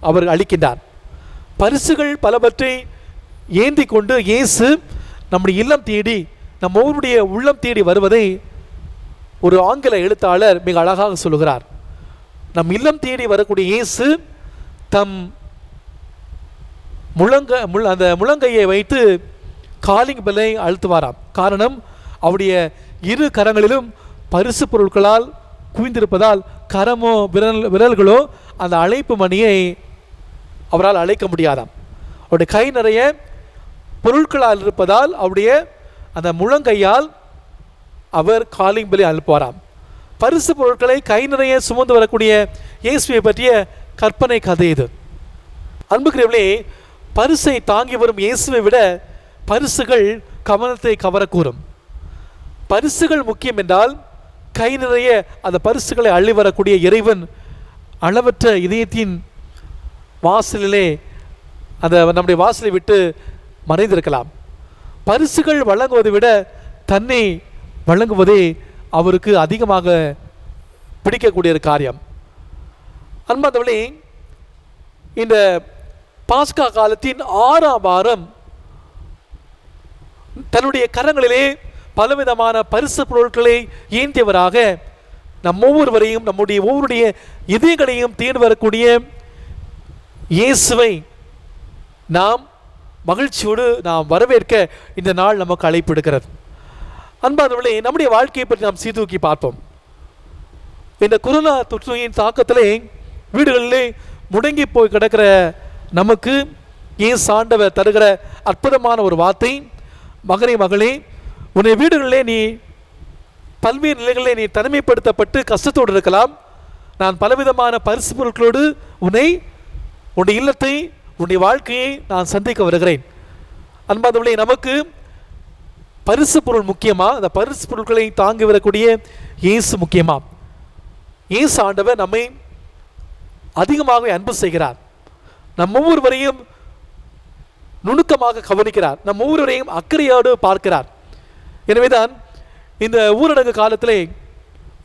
[SPEAKER 2] அவர் அளிக்கின்றார். பரிசுகள் பலவற்றை ஏந்தி கொண்டு இயேசு நம்முடைய இல்லம் தேடி, நம் ஒவ்வொருடைய உள்ளம் தேடி வருவதை ஒரு ஆங்கில எழுத்தாளர் மிக அழகாக சொல்லுகிறார். நம் இல்லம் தேடி வரக்கூடிய இயேசு தம் அந்த முழங்கையை வைத்து காலிங் பெல்லை அழுத்துவாராம். காரணம், அவருடைய இரு கரங்களிலும் பரிசு பொருட்களால் குவிந்திருப்பதால் கரமோ விரல்களோ அந்த அழைப்பு மணியை அவரால் அழைக்க முடியாதாம். அவருடைய கை நிறைய பொருட்களால் இருப்பதால் அவருடைய அந்த முழங்கையால் அவர் காலிங் பெல்லை அழுப்புவாராம். பரிசு பொருட்களை கை நிறைய சுமந்து வரக்கூடிய இயேசுவை பற்றிய கற்பனை கதை இது. அன்புக்குரியவர்களே, பரிசை தாங்கி வரும் இயேசுவை விட பரிசுகள் கவனத்தை கவரக்கூறும். பரிசுகள் முக்கியம் என்றால் கை நிறைய அந்த பரிசுகளை அள்ளி வரக்கூடிய இறைவன் அளவற்ற இதயத்தின் வாசலிலே அந்த நம்முடைய வாசலை விட்டு மறைந்திருக்கலாம். பரிசுகள் வழங்குவதை விட தன்னை வழங்குவதே அவருக்கு அதிகமாக பிடிக்கக்கூடிய ஒரு காரியம். அன்பார்ந்தவர்களே, இந்த பாஸ்கா காலத்தின் 6ஆம் வாரம் தன்னுடைய கரங்களிலே பலவிதமான பரிசு பொருட்களை ஏந்தியவராக நம் ஒவ்வொருவரையும், நம்முடைய ஒவ்வொருடைய இதயங்களையும் தேடி வரக்கூடிய இயேசுவை நாம் மகிழ்ச்சியோடு நாம் வரவேற்க இந்த நாள் நமக்கு அழைப்பு எடுக்கிறது. அன்பானவர்களே, நம்முடைய வாழ்க்கையை பற்றி நாம் சீர்தூக்கி பார்ப்போம். இந்த கொரோனா தொற்றுநோயின் தாக்கத்திலே வீடுகளிலே முடங்கி போய் கிடக்கிற நமக்கு இயேசு ஆண்டவர் தருகிற அற்புதமான ஒரு வார்த்தை, மகனே மகளே, உன்னுடைய வீடுகளிலே நீ பல்வேறு நிலைகளிலே நீ தனிமைப்படுத்தப்பட்டு கஷ்டத்தோடு இருக்கலாம். நான் பலவிதமான பரிசு பொருட்களோடு உன்னுடைய இல்லத்தை, உன்னுடைய வாழ்க்கையை நான் சந்திக்க வருகிறேன். அன்பானவர்களே, நமக்கு பரிசு பொருள் முக்கியமா, அந்த பரிசு பொருட்களை தாங்கி வரக்கூடிய இயேசு முக்கியமா? இயேசு ஆண்டவர் நம்மை அதிகமாக அன்பு செய்கிறார். நம் ஒவ்வொருவரையும் நுணுக்கமாக கவனிக்கிறார். நம் ஒவ்வொருவரையும் அக்கறையோடு பார்க்கிறார். எனவேதான் இந்த ஊரடங்கு காலத்திலே,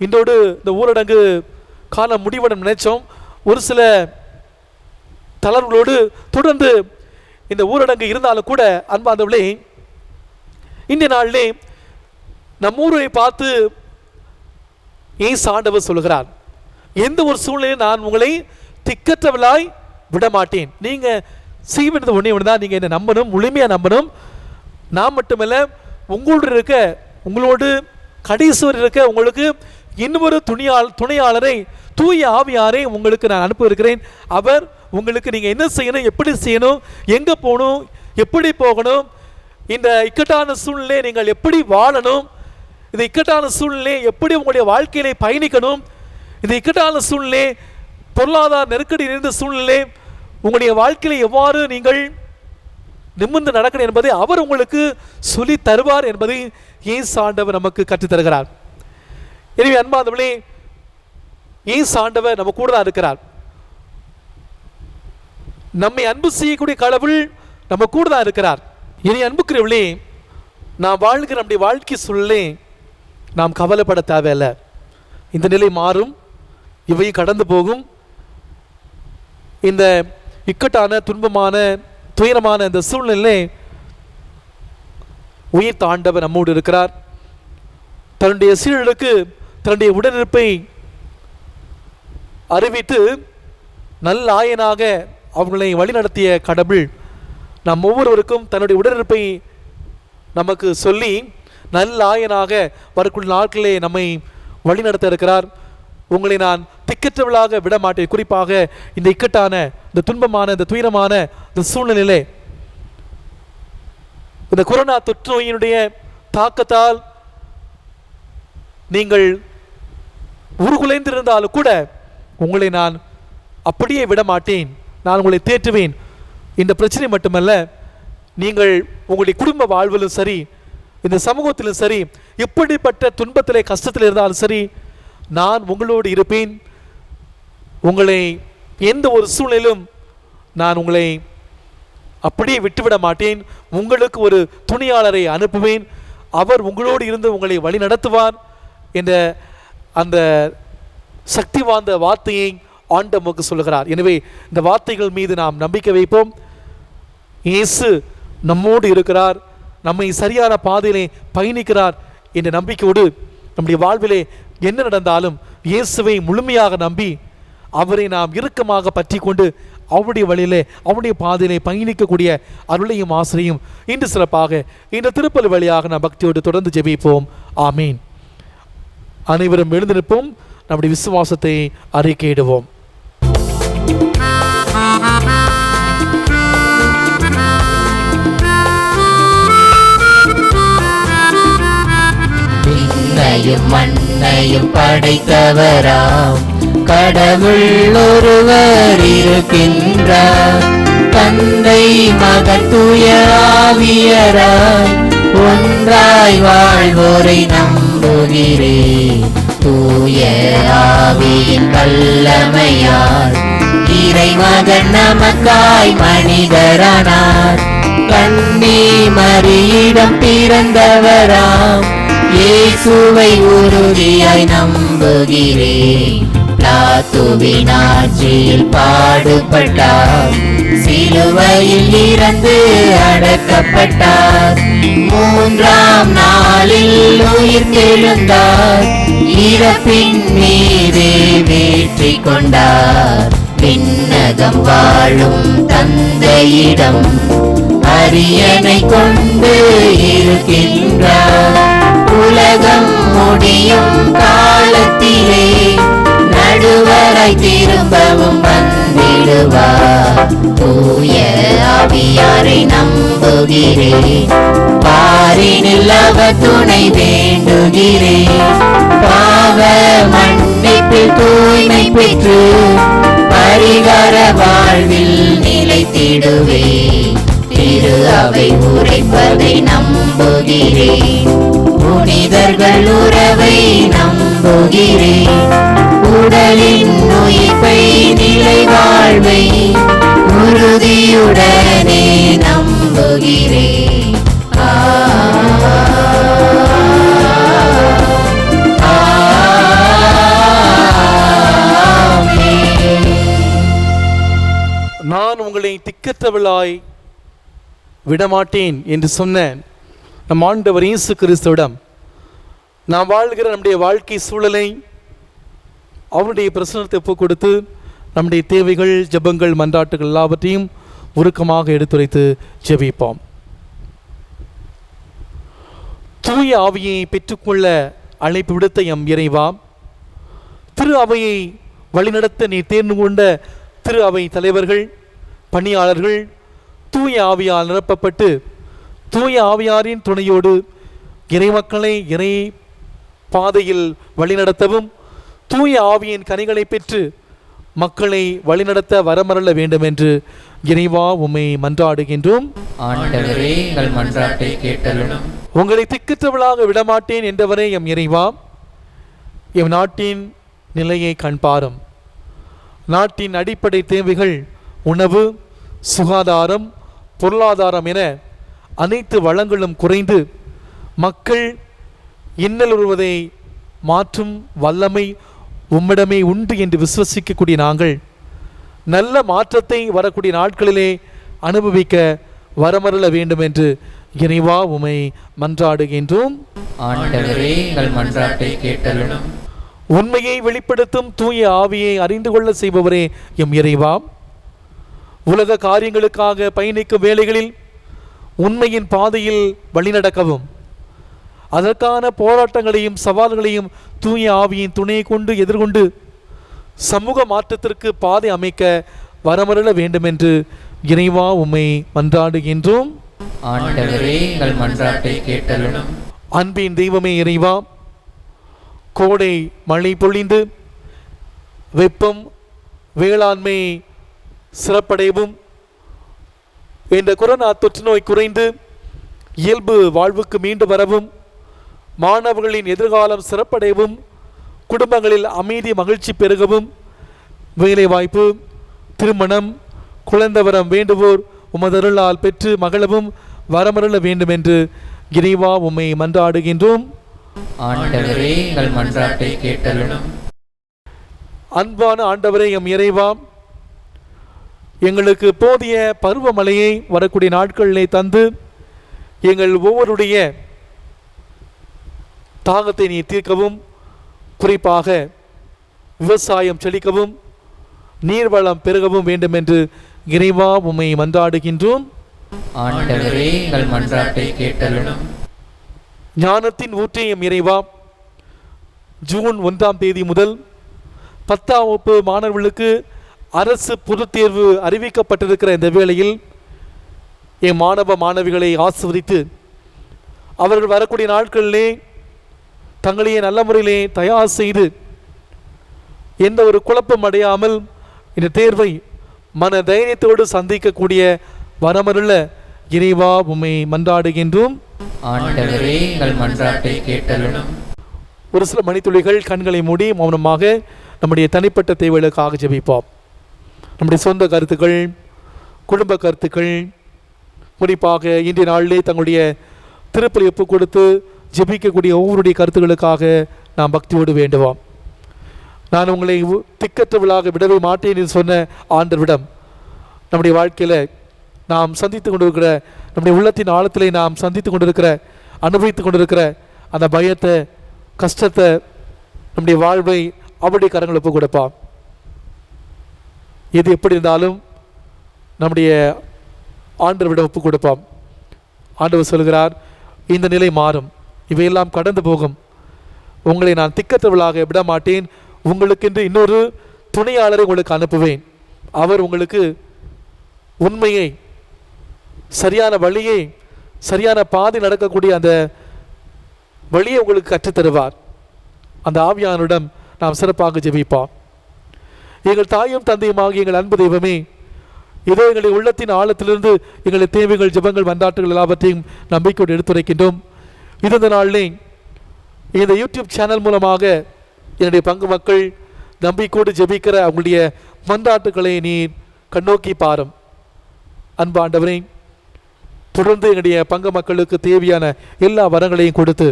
[SPEAKER 2] இன்றோடு இந்த ஊரடங்கு காலம் முடிவடையும் நினைச்சோம். ஒரு சில தளர்வுகளோடு தொடர்ந்து இந்த ஊரடங்கு இருந்தாலும் கூட, அன்பார்ந்தவர்களே, இந்த நாளிலே நம் ஊரை பார்த்து இயேசு ஆண்டவர் சொல்கிறார், எந்த ஒரு சூழ்நிலையில் நான் உங்களை திக்கற்றவளாய் விடமாட்டேன். நீங்க செய்ய வேண்டியது ஒன்றே ஒன்று தான், நீங்க என்ன நம்பணும், முழுமையாக நம்பணும். நான் மட்டுமல்ல, உங்களோடு கடைசிவர் இருக்க உங்களுக்கு இன்னொரு துணையாளரை, தூய ஆவியாரை உங்களுக்கு நான் அனுப்ப இருக்கிறேன். அவர் உங்களுக்கு நீங்கள் என்ன செய்யணும், எப்படி செய்யணும், எங்கே போகணும், எப்படி போகணும், இந்த இக்கட்டான சூழ்நிலை நீங்கள் எப்படி வாழணும், இந்த இக்கட்டான சூழ்நிலை எப்படி உங்களுடைய வாழ்க்கையிலே பயணிக்கணும், இந்த இக்கட்டான சூழ்நிலை பொருளாதார நெருக்கடி நிறைந்த சூழ்நிலை உங்களுடைய வாழ்க்கையில எவ்வாறு நீங்கள் நிமிர்ந்து நடக்கணும் என்பதை அவர் உங்களுக்கு சொல்லி தருவார் என்பதை இயேசு ஆண்டவர் நமக்கு கற்றுத் தருகிறார். எனவே அன்பார்ந்தவர்களே, இயேசு ஆண்டவர் நம்ம கூட தான் இருக்கிறார். நம்மை அன்பு செய்யக்கூடிய கடவுள் நம்ம கூட தான் இருக்கிறார். இனி அன்புக்குரியவர்களே, நாம் வாழ்கிற நம்முடைய வாழ்க்கை சூழலே நாம் கவலைப்பட தேவையில்லை. இந்த நிலை மாறும், இவை கடந்து போகும். இந்த இக்கட்டான, துன்பமான, துயரமான இந்த சூழ்நிலை உயிர் ஆண்டவர் நம்மோடு இருக்கிறார். தன்னுடைய சீடர்களுக்கு தன்னுடைய உடனிருப்பை அறிவித்து நல்ல ஆயனாக அவர்களை வழிநடத்திய கடவுள் நம் ஒவ்வொருவருக்கும் தன்னுடைய உடனிருப்பை நமக்கு சொல்லி நல்ல ஆயனாக வரக்கூடிய நாட்களிலே நம்மை வழிநடத்த இருக்கிறார். உங்களை நான் திக்கற்றவளாக விட மாட்டேன். குறிப்பாக இந்த இக்கட்டான, இந்த துன்பமான, இந்த துயரமான இந்த சூழ்நிலையிலே, இந்த கொரோனா தொற்று நோயினுடைய தாக்கத்தால் நீங்கள் உருகுலைந்திருந்தாலும் கூட உங்களை நான் அப்படியே விட மாட்டேன். நான் உங்களை தேற்றுவேன். இந்த பிரச்சனை மட்டுமல்ல, நீங்கள் உங்களுடைய குடும்ப வாழ்விலும் சரி, இந்த சமூகத்திலும் சரி, எப்படிப்பட்ட துன்பத்திலே கஷ்டத்தில் இருந்தாலும் சரி, நான் உங்களோடு இருப்பேன். உங்களை எந்த ஒரு சூழ்நிலையிலும் நான் உங்களை அப்படியே விட்டுவிட மாட்டேன். உங்களுக்கு ஒரு துணியாளரை அனுப்புவேன். அவர் உங்களோடு இருந்து உங்களை வழி நடத்துவார் என்ற அந்த சக்தி வாய்ந்த வார்த்தையை ஆண்டவர் நமக்கு சொல்லுகிறார். எனவே இந்த வார்த்தைகள் மீது நாம் நம்பிக்கை வைப்போம். இயேசு நம்மோடு இருக்கிறார், நம்மை சரியான பாதையிலே பயணிக்கிறார் என்ற நம்பிக்கையோடு நம்முடைய வாழ்விலே என்ன நடந்தாலும் இயேசுவை முழுமையாக நம்பி அவரை நாம் இறுக்கமாக பற்றி கொண்டு அவருடைய வழியிலே, அவருடைய பாதையிலே பயணிக்கக்கூடிய அருளையும் ஆசிரியும் இன்று சிறப்பாக இந்த திருப்பலி வழியாக நாம் பக்தியோடு தொடர்ந்து ஜெபிப்போம். ஆமீன். அனைவரும் எழுந்து நிற்போம். நம்முடைய விசுவாசத்தை அறிக்கையிடுவோம்.
[SPEAKER 6] விண்ணையும் மண்ணையும் படைத்தவராம் கடவுள் ஒருவர் இருக்கின்றார். தந்தை மகன் தூய ஆவியராய் ஒன்றாய் வாழ்வோரை நம்புகிறேன். தூய ஆவியின் வல்லமையால் இறைமகன் நமக்காய் மனிதரானார். கன்னி மரியிடம் பிறந்தவராம் இயேசுவை உறுதியாய் நம்புகிறேன். பிலாத்துவின் ஆட்சியில் பாடுபட்டார், சிலுவையில் இறந்து அடக்கப்பட்டார். மூன்றாம் நாளில் உயிர்த்தெழுந்தார், இறப்பின் மீது வெற்றி கொண்டார். விண்ணகம் வாழும் தந்தையிடம் அரியணை கொண்டு இருக்கின்றார். உலகம் முடியும் காலத்திலே நடுவராய் திரும்பவும் வந்திடுவார். தூய ஆவியாரை நம்புகிறேன், பாரினில் அவர் துணை வேண்டுகிறேன். பாவ மன்னிப்பில் தூய்மை பெற்று பரிகார வாழ்வில் நிலைத்திடுவேன். திரு அவை உரைப்பதை நம்புகிறேன், புனிதர்கள் உறவை நம்புகிறேன். உடலின் உயிர்ப்பை நிலை வாழ்வை உறுதியுடனே நம்புகிறேன்.
[SPEAKER 2] நான் உங்களை திக்கற்றவளாய் விடமாட்டேன் என்று சொன்ன நம் ஆண்டவர் இயேசு கிறிஸ்துவிடம் நாம் வாழ்கிற நம்முடைய வாழ்க்கை சூழலை அவருடைய பிரசனத்தை ஒப்புக் கொடுத்து நம்முடைய தேவைகள், ஜெபங்கள், மன்றாட்டுகள் எல்லாவற்றையும் உருக்கமாக எடுத்துரைத்து ஜெபிப்போம். தூய ஆவியை பெற்றுக்கொள்ள அழைப்பு விடுத்த எம் இறைவா, திரு அவையை வழிநடத்த நீ தேர்ந்து கொண்ட திரு அவை தலைவர்கள், பணியாளர்கள் தூய ஆவியால் நிரப்பப்பட்டு தூய ஆவியாரின் துணையோடு இறைமக்களை இறை பாதையில் வழிநடத்தவும் தூய ஆவியின் கனிகளை பெற்று மக்களை வழிநடத்த வரமருள வேண்டும் என்று இறைவா உம்மை மன்றாடுகின்றோம்.
[SPEAKER 3] ஆண்டவரே, எங்கள் மன்றாட்டை கேட்டருளும்.
[SPEAKER 2] உங்களை திக்கற்றவளாக விடமாட்டேன் என்றவரே எம் இறைவா, எம் நாட்டின் நிலையை கண்பாரும். நாட்டின் அடிப்படை தேவைகள் உணவு, சுகாதாரம், பொருளாதாரம் என அனைத்து வளங்களும் குறைந்து மக்கள் இன்னலுறுவதை மாற்றும் வல்லமை உம்மிடமே உண்டு என்று விசுவசிக்கக்கூடிய நாங்கள் நல்ல மாற்றத்தை வரக்கூடிய நாட்களிலே அனுபவிக்க வரமருள வேண்டும் என்று இறைவா உம்மை மன்றாடுகின்றோம்.
[SPEAKER 3] ஆண்டவரே, எங்கள் மன்றாட்டை கேட்டருளும்.
[SPEAKER 2] உண்மையை வெளிப்படுத்தும் தூய ஆவியை அறிந்து கொள்ள செய்பவரே எம் இறைவா, உலக காரியங்களுக்காக பயணிக்கும் வேளைகளில் உண்மையின் பாதையில் வழிநடக்கவும் அதற்கான போராட்டங்களையும் சவால்களையும் தூய ஆவியின் துணையை கொண்டு எதிர்கொண்டு சமூக மாற்றத்திற்கு பாதை அமைக்க வரமருள வேண்டும் என்று இறைவா உம்மை மன்றாடுகின்றோம்.
[SPEAKER 3] ஆண்டவரே எங்கள் மன்றாட்டை கேட்டருளும்.
[SPEAKER 2] அன்பின் தெய்வமே இறைவா, கோடை மழை பொழிந்து வெப்பம் வேளாண்மை சிறப்படையவும் இந்த கொரோனா தொற்று நோய் குறைந்து இயல்பு வாழ்வுக்கு மீண்டு வரவும் மாணவர்களின் எதிர்காலம் சிறப்படையவும் குடும்பங்களில் அமைதி மகிழ்ச்சி பெருகவும் வேலைவாய்ப்பு திருமணம் குழந்தை வரம் வேண்டுவோர் உமதருளால் பெற்று மகளவும் வரமருள வேண்டும் என்று இறைவா உம்மை மன்றாடுகின்றோம்.
[SPEAKER 3] ஆண்டவரே எங்கள் மன்றாட்டை கேட்டருளும்.
[SPEAKER 2] அன்பான ஆண்டவரே எம் இறைவா, எங்களுக்கு போதிய பருவமழையை வரக்கூடிய நாட்களிலே தந்து எங்கள் ஒவ்வொருடைய தாகத்தை நீ தீர்க்கவும், குறிப்பாக விவசாயம் செழிக்கவும் நீர்வளம் பெருகவும் வேண்டும் என்று இறைவா உம்மை மன்றாடுகின்றோம்.
[SPEAKER 3] ஆண்டவரே எங்கள் மன்றாட்டை கேட்டருளும்.
[SPEAKER 2] ஞானத்தின் ஊற்றே எம் இறைவா, ஜூன் 1ஆம் தேதி முதல் 10ஆம் வகுப்பு மாணவர்களுக்கு அரசு பொதுத் தேர்வு அறிவிக்கப்பட்டிருக்கிற இந்த வேளையில் என் மாணவ மாணவிகளை ஆசிர்வதித்து அவர்கள் வரக்கூடிய நாட்களிலே தங்களையே நல்ல முறையிலே தயார் செய்து எந்த ஒரு குழப்பம் அடையாமல் இந்த தேர்வை மன தைரியத்தோடு சந்திக்கக்கூடிய வரமருள இறைவா உம்மை மன்றாடுகின்றோம்.
[SPEAKER 3] ஆண்டவரே எங்கள் மன்றாட்டை கேட்டருளும்.
[SPEAKER 2] ஒரு சில மணித்துளிகள் கண்களை மூடி மௌனமாக நம்முடைய தனிப்பட்ட தேவைகளுக்காக ஜெபிப்போம். நம்முடைய சொந்த கருத்துக்கள், குடும்ப கருத்துக்கள், குறிப்பாக இன்றைய நாளிலே தங்களுடைய திருப்பலி ஒப்பு கொடுத்து ஜெபிக்கக்கூடிய ஒவ்வொருடைய கருத்துக்களுக்காக நாம் பக்தியோடு வேண்டுவோம். நான் உங்களை திக்கற்றவளாக விடவே மாட்டேன் என்று சொன்ன ஆண்டவரிடம் நம்முடைய வாழ்க்கையில் நாம் சந்தித்து கொண்டிருக்கிற, நம்முடைய உள்ளத்தின் ஆழத்திலே நாம் சந்தித்து கொண்டிருக்கிற, அனுபவித்து கொண்டிருக்கிற அந்த பயத்தை, கஷ்டத்தை, நம்முடைய வாழ்வை அவருடைய கரங்களை ஒப்பு கொடுப்பான். எது எப்படி இருந்தாலும் நம்முடைய ஆண்டவரிடம் ஒப்பு கொடுப்பான். ஆண்டவர் சொல்கிறார், இந்த நிலை மாறும், இவையெல்லாம் கடந்து போகும், உங்களை நான் திக்கற்றவளாக விட மாட்டேன், உங்களுக்கென்று இன்னொரு துணையாளரை உங்களுக்கு அனுப்புவேன், அவர் உங்களுக்கு உண்மையை, சரியான வழியை, சரியான பாதை நடக்கக்கூடிய அந்த வழியை உங்களுக்கு கற்றுத்தருவார். அந்த ஆவியானவரிடம் நாம் சிறப்பாக ஜெபிப்போம். எங்கள் தாயும் தந்தையுமாக எங்கள் அன்பு தெய்வமே, இதோ எங்களுடைய உள்ளத்தின் ஆழத்திலிருந்து எங்களுடைய தேவைகள், ஜெபங்கள், மன்றாட்டுகள் எல்லாவற்றையும் நம்பிக்கையோடு எடுத்துரைக்கின்றோம். இந்த நாளிலே இந்த யூடியூப் சேனல் மூலமாக என்னுடைய பங்கு மக்கள் நம்பிக்கையோடு ஜெபிக்கிற அவங்களுடைய மன்றாட்டுக்களை நீ கண்ணோக்கி பாரும். அன்பு ஆண்டவரே, தொடர்ந்து எங்களுடைய பங்கு மக்களுக்கு தேவையான எல்லா வரங்களையும் கொடுத்து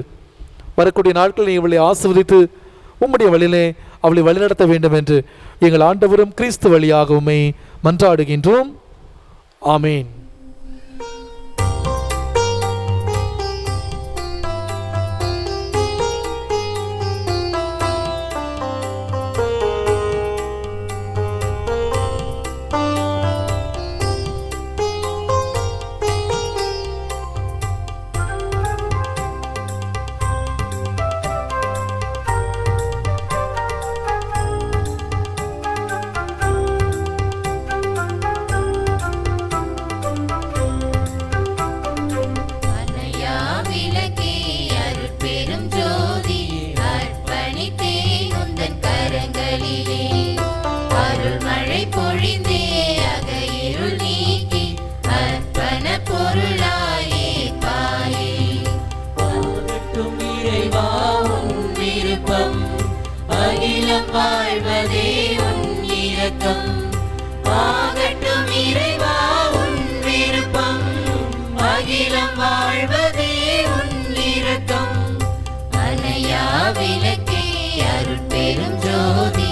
[SPEAKER 2] வரக்கூடிய நாட்களில் இவளை ஆசீர்வதித்து உம்முடைய வழியிலே அவளை வழிநடத்த வேண்டும் என்று எங்கள் ஆண்டவரும் கிறிஸ்து வழியாக உம்மை மன்றாடுகின்றோம். ஆமேன்.
[SPEAKER 6] அகிலம் வாழ்வதே உன் இரக்கம், ஆகட்டும் இறைவா உன் விருப்பம், அகிலம் வாழ்வதே உன் இரக்கம். அணையா விளக்கே அருட்பெரும் ஜோதி,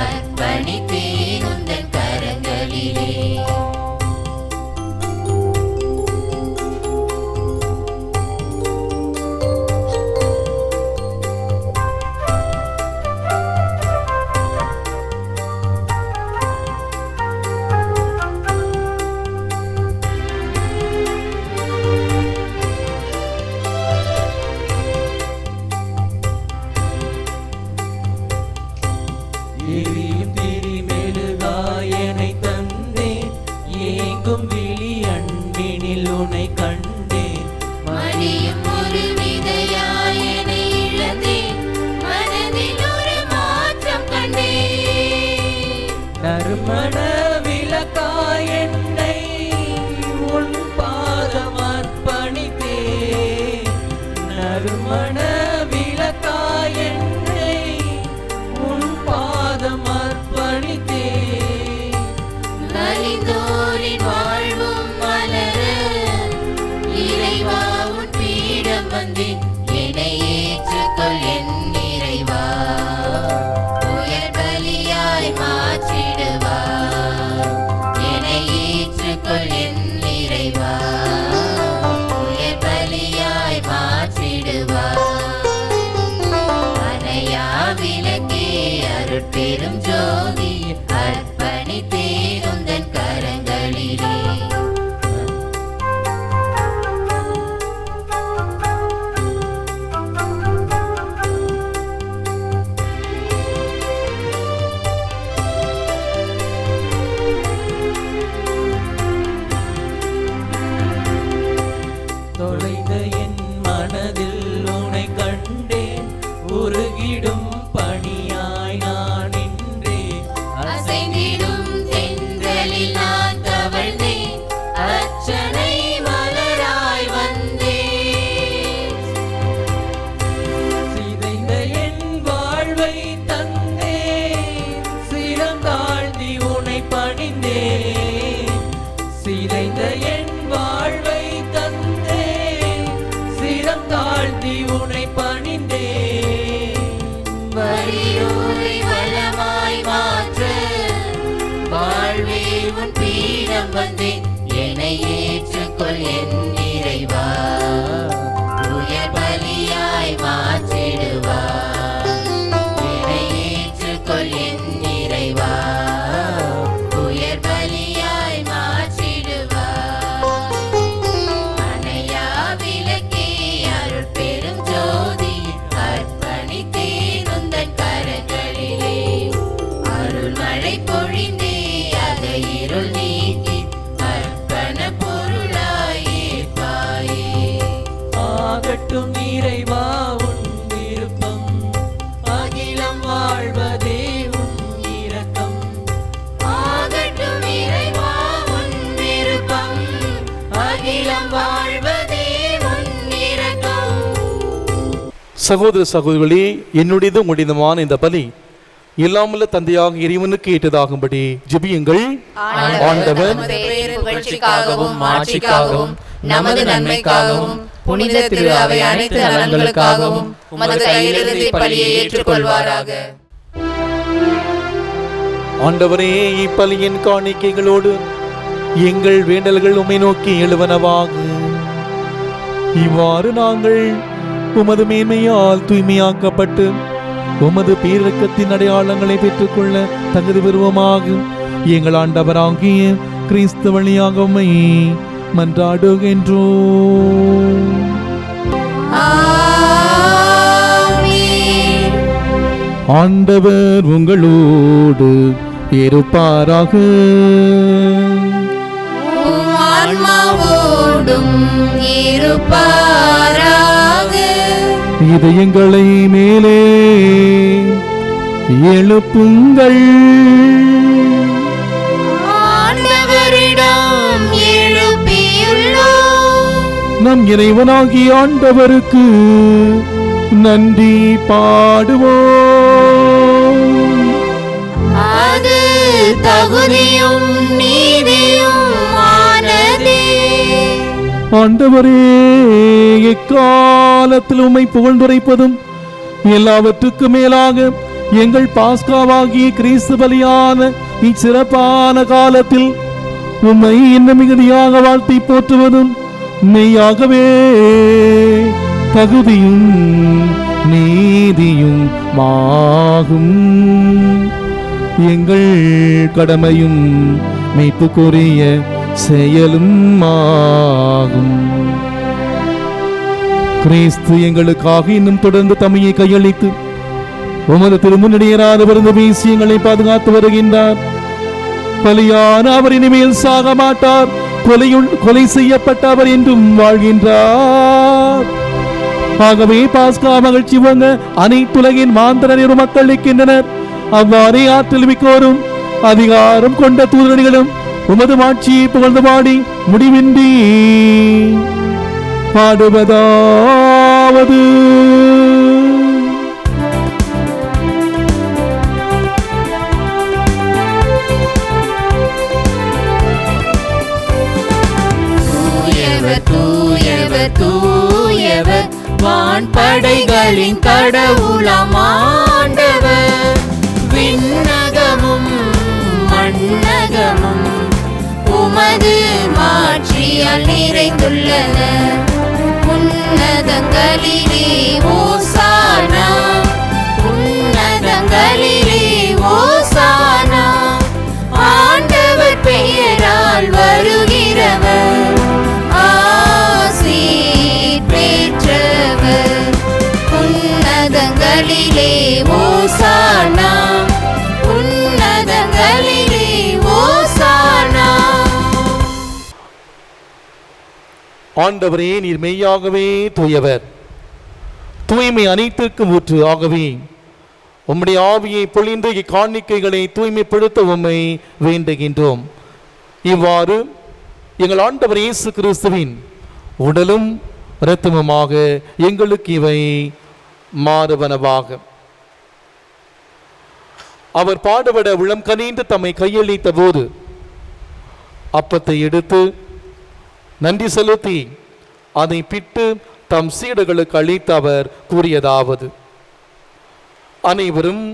[SPEAKER 6] அர்ப்பணித்தேன் உந்தன் கரங்களிலே. நலிந்தோரின் வாழ்வும் மலர இறைவா உன் பீடம் வந்தேன் என்னை ஏற்றுக்கொள் என் இறைவா உயர் பலியாய் மாற்றிடுவார் என்னை ஏற்றுக்கொள் என் இறைவா உயர் பலியாய் மாற்றிடுவார் அணையா விளக்கே அருட்பெரும் ஜோதி அர்ப்பணித்தேன் உந்தன் கரங்களிலே
[SPEAKER 1] தொலைந்த என் மனதில் உனை கண்டேன் உருகிடும் பணியாய் நான் நின்றேன்
[SPEAKER 6] அசைந்திடும் தென்றலில் நான் தவழ்ந்தேன் அர்ச்சனை மலராய் வந்தேன்
[SPEAKER 1] சிதைந்த என் வாழ்வை தந்தேன் சிரம் தாழ்த்தி உனை பணிந்தேன் சிதைந்த என் வாழ்வை தந்தேன் சிரம் தாழ்த்தி உனை பணிந்தேன்
[SPEAKER 6] வறியோரை வளமாய் மாற்ற வாழ்வே உன் பீடம் வந்தேன் என்னை ஏற்றுக்கொள் என் இறைவா உயர் பலியாய் மாற்றிடுவார் என்னை ஏற்றுக்கொள் என் இறைவா உயர் பலியாய் மாற்றிடுவார் அணையா விளக்கே அருட்பெரும் ஜோதி அர்ப்பணித்தேன் உந்தன் கரங்களிலே அருள் மழை பொழிந்தே அதை இருள் நீக்கி அர்ப்பண பொருளாய் ஏற்பாயே
[SPEAKER 1] ஆகட்டும் இறைவா உன் விருப்பம் அகிலம் வாழ்வதே உன் இரக்கம்
[SPEAKER 6] ஆகட்டும் இறைவா உன் விருப்பம் அகிலம் வாழ்வதே உன் இரக்கம்
[SPEAKER 2] சகோதர சகோதரிகளே, என்னுடையது உங்களுடையதுமான இந்த பலி எல்லாமுள்ள தந்தையாக இறைவனுக்கு ஏற்றதாகும்படி ஜெபியுங்கள். ஆண்டவர்
[SPEAKER 7] நமது பேரு புகழ்ச்சிக்காகவும் மாட்சிக்காகவும் நமது நன்மைக்காகவும் புனித திரு அவை அனைத்து நலன்களுக்காகவும் உமது கையிலிருந்து பலியை ஏற்றுக்கொள்வாராக.
[SPEAKER 2] ஆண்டவரே, இப்பலியின் காணிக்கைகளோடு எங்கள் வேண்டல்கள் உம்மை நோக்கி எழுவனவாக. இவ்வாறு நாங்கள் உமது மேன்மையால் தூய்மையாக்கப்பட்டு உமது பேரிரக்கத்தின் அடையாளங்களை பெற்றுக்கொள்ள தகுதி பெறுவோமாக. எங்கள் ஆண்டவராகிய கிறிஸ்து வழியாக உம்மை மன்றாடுகின்றோம்.
[SPEAKER 6] ஆமென்.
[SPEAKER 2] ஆண்டவர் உங்களோடு இருப்பாராக.
[SPEAKER 6] உம் ஆன்மாவோடும் இருப்பாராக.
[SPEAKER 2] இதயங்களை மேலே எழுப்புங்கள்.
[SPEAKER 6] ஆண்டவரிடம் எழுப்பியுள்ளோம்.
[SPEAKER 2] நம் இறைவனாகிய ஆண்டவருக்கு நன்றி பாடுவோம்.
[SPEAKER 6] அது தகுதியும் நீதியும் ஆனதே.
[SPEAKER 2] ஆண்டவரே, எக்காலத்தில் உம்மை புகழ்ந்துரைப்பதும் எல்லாவற்றுக்கு மேலாக எங்கள் பாஸ்காவாகிய கிறிஸ்து பலியான இச்சிறப்பான காலத்தில் உம்மை இன்னும் மிகுதியாக வாழ்த்தி போற்றுவதும் மெய்யாகவே தகுதியும் நீதியும் மாகும். எங்கள் கடமையும் மீட்புக்குரிய செயலும் ஆகும். கிறிஸ்து எங்களுக்காக இன்னும் தொடர்ந்து தம்மையை கையளித்து உமது திருமுன்னிடையராதவிருந்து பேசி எங்களை பாதுகாத்து வருகின்றார். பலியான அவர் இனிமேல் சாக மாட்டார். கொலை செய்யப்பட்ட அவர் என்றும் வாழ்கின்றார். ஆகவே பாஸ்கா மகிழ்ச்சி வங்க அனைத்துலகின் மாந்தரர் மக்கள் இருக்கின்றனர். அவ்வாறே ஆற்றல் மிக்கோரும் அதிகாரம் கொண்ட தூதரடிகளும் உமது மாட்சியை புகழ்ந்து பாடி முடிவின்றி பாடுவதாவது.
[SPEAKER 6] எங்களின் கடவுளாம் ஆண்டவர். விண்ணகமும் மண்ணகமும் உமது மாட்சியால் நிறைந்துள்ளன. உன்னதங்களிலே ஓசானா, உன்னதங்களிலே ஓசானா. ஆண்டவர் பெயரால் வருகிறவர் ஆசீர் பெற்றவர். உன்னதங்களிலே ஓசானா, உன்னதங்களிலே ஓசானா.
[SPEAKER 2] ஆண்டவரே, நீர் மெய்யாகவே தூயவர், தூய்மை அனைத்திற்கும் ஊற்று. ஆகவே உம்முடைய ஆவியை பொழிந்து இக்காணிக்கைகளை தூய்மைப்படுத்த உம்மை வேண்டுகின்றோம். இவ்வாறு எங்கள் ஆண்டவர் இயேசு கிறிஸ்துவின் உடலும் இரத்தமுமாக எங்களுக்கு இவை மாறுவனவாக. அவர் பாடுபட உளம் கனிந்து தம்மை கையளித்த போது அப்பத்தை எடுத்து நன்றி செலுத்தி அதை பிட்டு தம் சீடர்களுக்கு அளித்து அவர் கூறியதாவது: அனைவரும்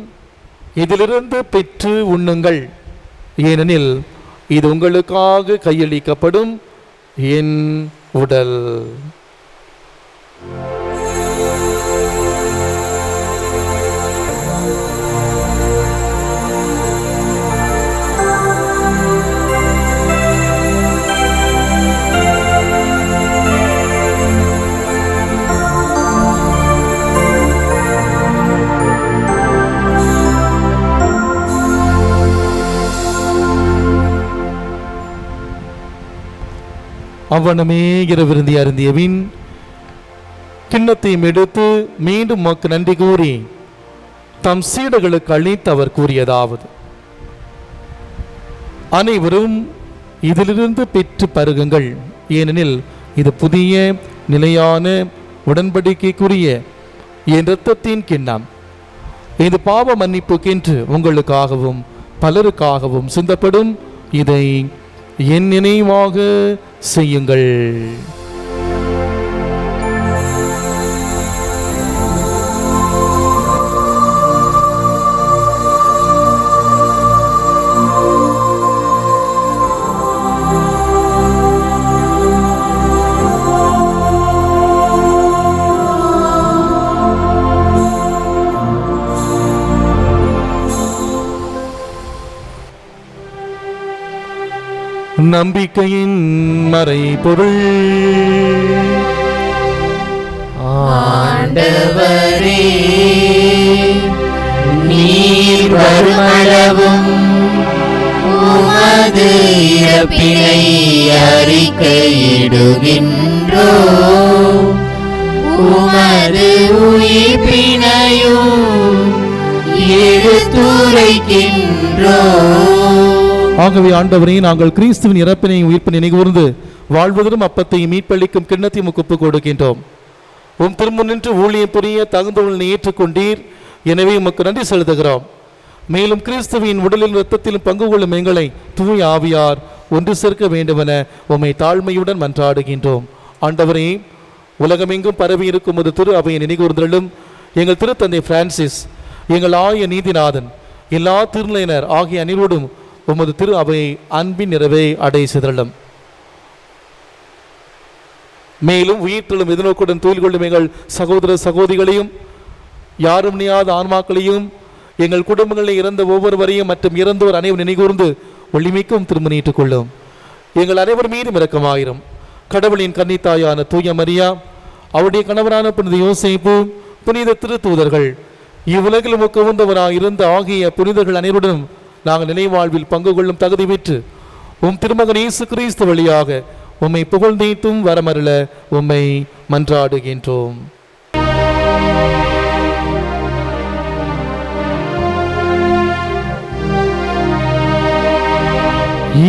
[SPEAKER 2] இதிலிருந்து பெற்று உண்ணுங்கள், ஏனெனில் இது உங்களுக்காக கையளிக்கப்படும் என் உடல். அவ்வனமே இரவிருந்தி அருந்தியவின் கிண்ணத்தையும் எடுத்து மீண்டும் மக்கு நன்றி கூறி தம் சீடர்களுக்கு அளித்து அவர் கூறியதாவது: அனைவரும் இதிலிருந்து பெற்று பருகுங்கள், ஏனெனில் இது புதிய நிலையான உடன்படிக்கைக்குரிய என் இரத்தத்தின் கிண்ணம். இது பாவ மன்னிப்புக்கென்று உங்களுக்காகவும் பலருக்காகவும் சிந்தப்படும். இதை என் நினைவாக செய்யுங்கள். நம்பிக்கையின் மறைபொருள்.
[SPEAKER 7] ஆண்டவரே, நீர் வருமளவும் உமது இறப்பினை அறிக்கையிடுகின்றோ, உமது உயிர்ப்பினையும் எடுத்துரைக்கின்றோ.
[SPEAKER 2] ஆகவே ஆண்டவரே, நாங்கள் கிறிஸ்துவின் இறப்பினையும் உயிர்ப்பினை நினைகூர்ந்து வாழ்வதற்கும் அப்பத்தையும் மீட்பளிக்கும் கிண்ணத்தையும் ஒப்புக் கொடுக்கின்றோம். உம் திரும்ப நின்று ஊழியம் புரிய தகுந்தவர்களை ஏற்றுக்கொண்டீர், எனவே உமக்கு நன்றி செலுத்துகிறோம். மேலும் கிறிஸ்துவின் உடலில் இரத்தத்திலும் பங்கு கொள்ளும் எங்களை தூய ஆவியார் ஒன்று சேர்க்க வேண்டுமென உம்மை தாழ்மையுடன் மன்றாடுகின்றோம். ஆண்டவரே, உலகமெங்கும் பரவி இருக்கும் ஒரு திரு அவையை நினைகூர்ந்தலும் எங்கள் திருத்தந்தை பிரான்சிஸ், எங்கள் ஆய நீதிநாதன், எல்லா திருநிலையினர் ஆகிய அனைவரோடும் உமது திரு அவையை அன்பின் நிறைவை அடை சிதறலும். மேலும் உயிர்த்தெழும் எதிர்நோக்குடன் தொழில் கொள்ளும் எங்கள் சகோதர சகோதரிகளையும், யாரும் நியாத ஆன்மாக்களையும், எங்கள் குடும்பங்களில் இறந்த ஒவ்வொருவரையும் மற்றும் இறந்தோர் அனைவரும் நினைகூர்ந்து ஒளிமிக்கும் திரும்ப நீட்டுக் கொள்ளும். எங்கள் அனைவர் மீதும் இரக்கமாயிரும். கடவுளின் கன்னித்தாயான தூய மரியா, அவருடைய கணவரான புனித யோசேப்பு, புனித திருத்தூதர்கள், இவ்வுலகில் உமக்கு உகந்தவராய் இருந்த ஆகிய புனிதர்கள் அனைவருடன் நாங்கள் நினைவாழ்வில் பங்கு கொள்ளும் தகுதி பெற்று உம் திருமகன் இயேசு கிறிஸ்து வழியாக உம்மை புகழ்ந்தேத்தும் வரமருள உம்மை மன்றாடுகின்றோம்.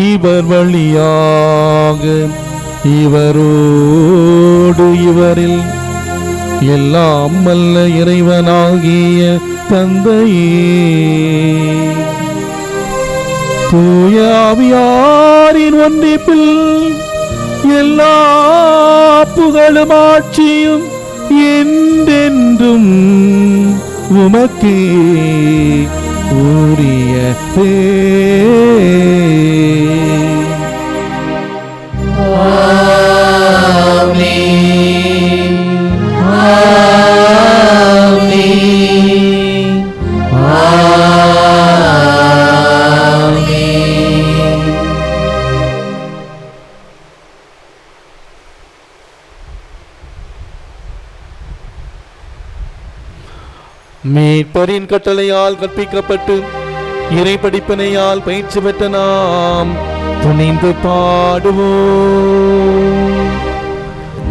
[SPEAKER 2] இவர் வழியாக இவரோடு இவரில் எல்லாம் வல்ல இறைவனாகிய தந்தையே, தூய ஆவியாரின் ஒன்றிப்பில் எல்லா புகழும் ஆட்சியும் என்றென்றும் உமக்கே உரியதே. மீட்பரின் கட்டளையால் கற்பிக்கப்பட்டு இறை படிப்பினையால் பயிற்சி பெற்ற நாம் துணிந்து பாடுவோம்.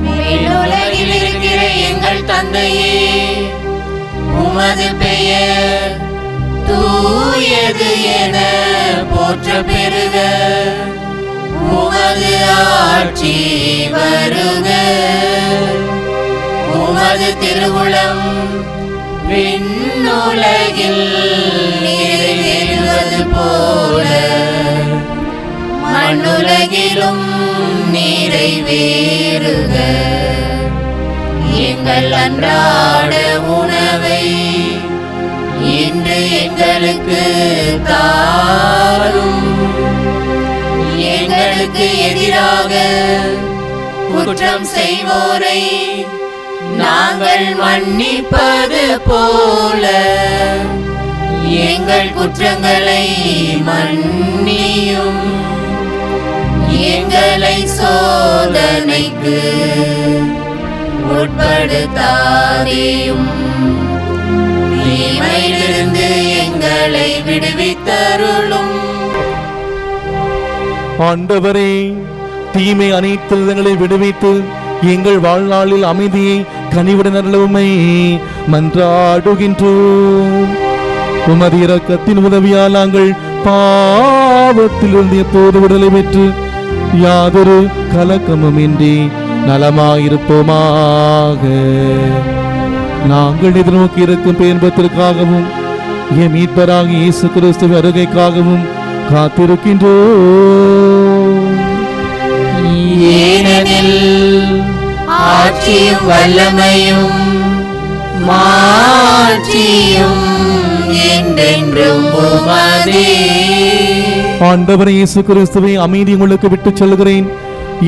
[SPEAKER 7] விண்ணுலகில் இருக்கிற எங்கள் தந்தையே, உமது பெயர் தூயது என போற்ற பெறுக. உமது ஆட்சி வருக. உமது திருவுளம் விண்ணுலகில் நிறைவேறுவது போல மண்ணுலகிலும் நிறைவேறுக. எங்கள் அன்றாட உணவை இன்று எங்களுக்கு தாரும். எங்களுக்கு எதிராக குற்றம் செய்வோரை நாங்கள் மன்னிப்பது போல எங்கள் குற்றங்களை மன்னியும். எங்களை சோதனைக்கு உட்படுத்தாதேயும், தீமையிலிருந்து எங்களை விடுவித்தருளும்.
[SPEAKER 2] ஆண்டவரே, தீமை அனைத்து எங்களை விடுவித்து எங்கள் வாழ்நாளில் அமைதியை கனிவுடன் அருளுமை மன்றாடுகின்றோம். உமது இரக்கத்தின் உதவியால் நாங்கள் பாவத்திலிருந்து எப்போது விடுதலை பெற்று யாதொரு கலக்கமுமின்றி நலமாயிருப்போமாக. நாங்கள் எதிர்நோக்கி இருக்கும் பேன்பத்திற்காகவும் என் மீட்பராக இயேசு கிறிஸ்துவின் வருகைக்காகவும் காத்திருக்கின்றோம்.
[SPEAKER 7] ஏனெனில் ஆட்சியும் வல்லமையும் மாட்சியும் என்றென்றும் உமதே.
[SPEAKER 2] ஆண்டவரே இயேசு கிறிஸ்துவை அமைதி உங்களுக்கு விட்டுச் செல்கிறேன்,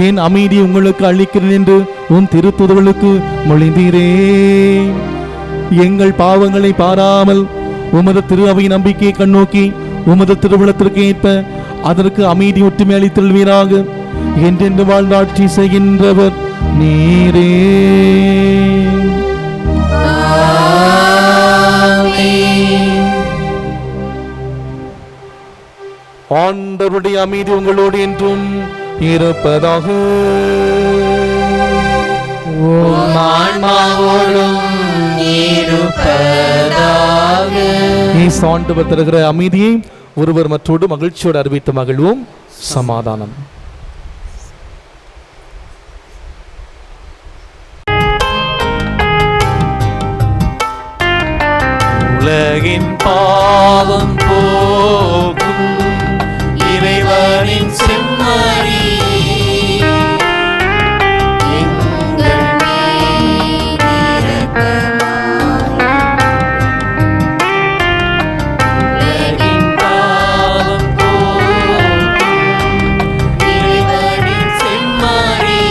[SPEAKER 2] என் அமைதி உங்களுக்கு அளிக்கிறேன் என்று உன் திருத்துதலுக்கு மொழிந்தீரே. எங்கள் பாவங்களை பாராமல் உமது திரு அவை நம்பிக்கையை கண்ணோக்கி உமது திருவுளத்திற்கு ஏற்ப அதற்கு அமைதி ஒற்றுமை அளித்தல்வீராக. என்றென்று வாழ்ந்தாட்சி செய்கின்றவர் நீரே. ஆண்டவருடைய அமைதி உங்களோடு என்றும் இருப்பதாக. ஆண்டவர் தருகிற அமைதியை ஒருவர் மற்றோடு மகிழ்ச்சியோடு அறிவித்து மகிழ்வோம். சமாதானம்.
[SPEAKER 1] உலகின் பாவம் போக்கும் இறைவனின் செம்மறி,
[SPEAKER 6] எங்கள் மேல்
[SPEAKER 1] உலகின் பாவம் போக்கும் இறைவனின் செம்மறி,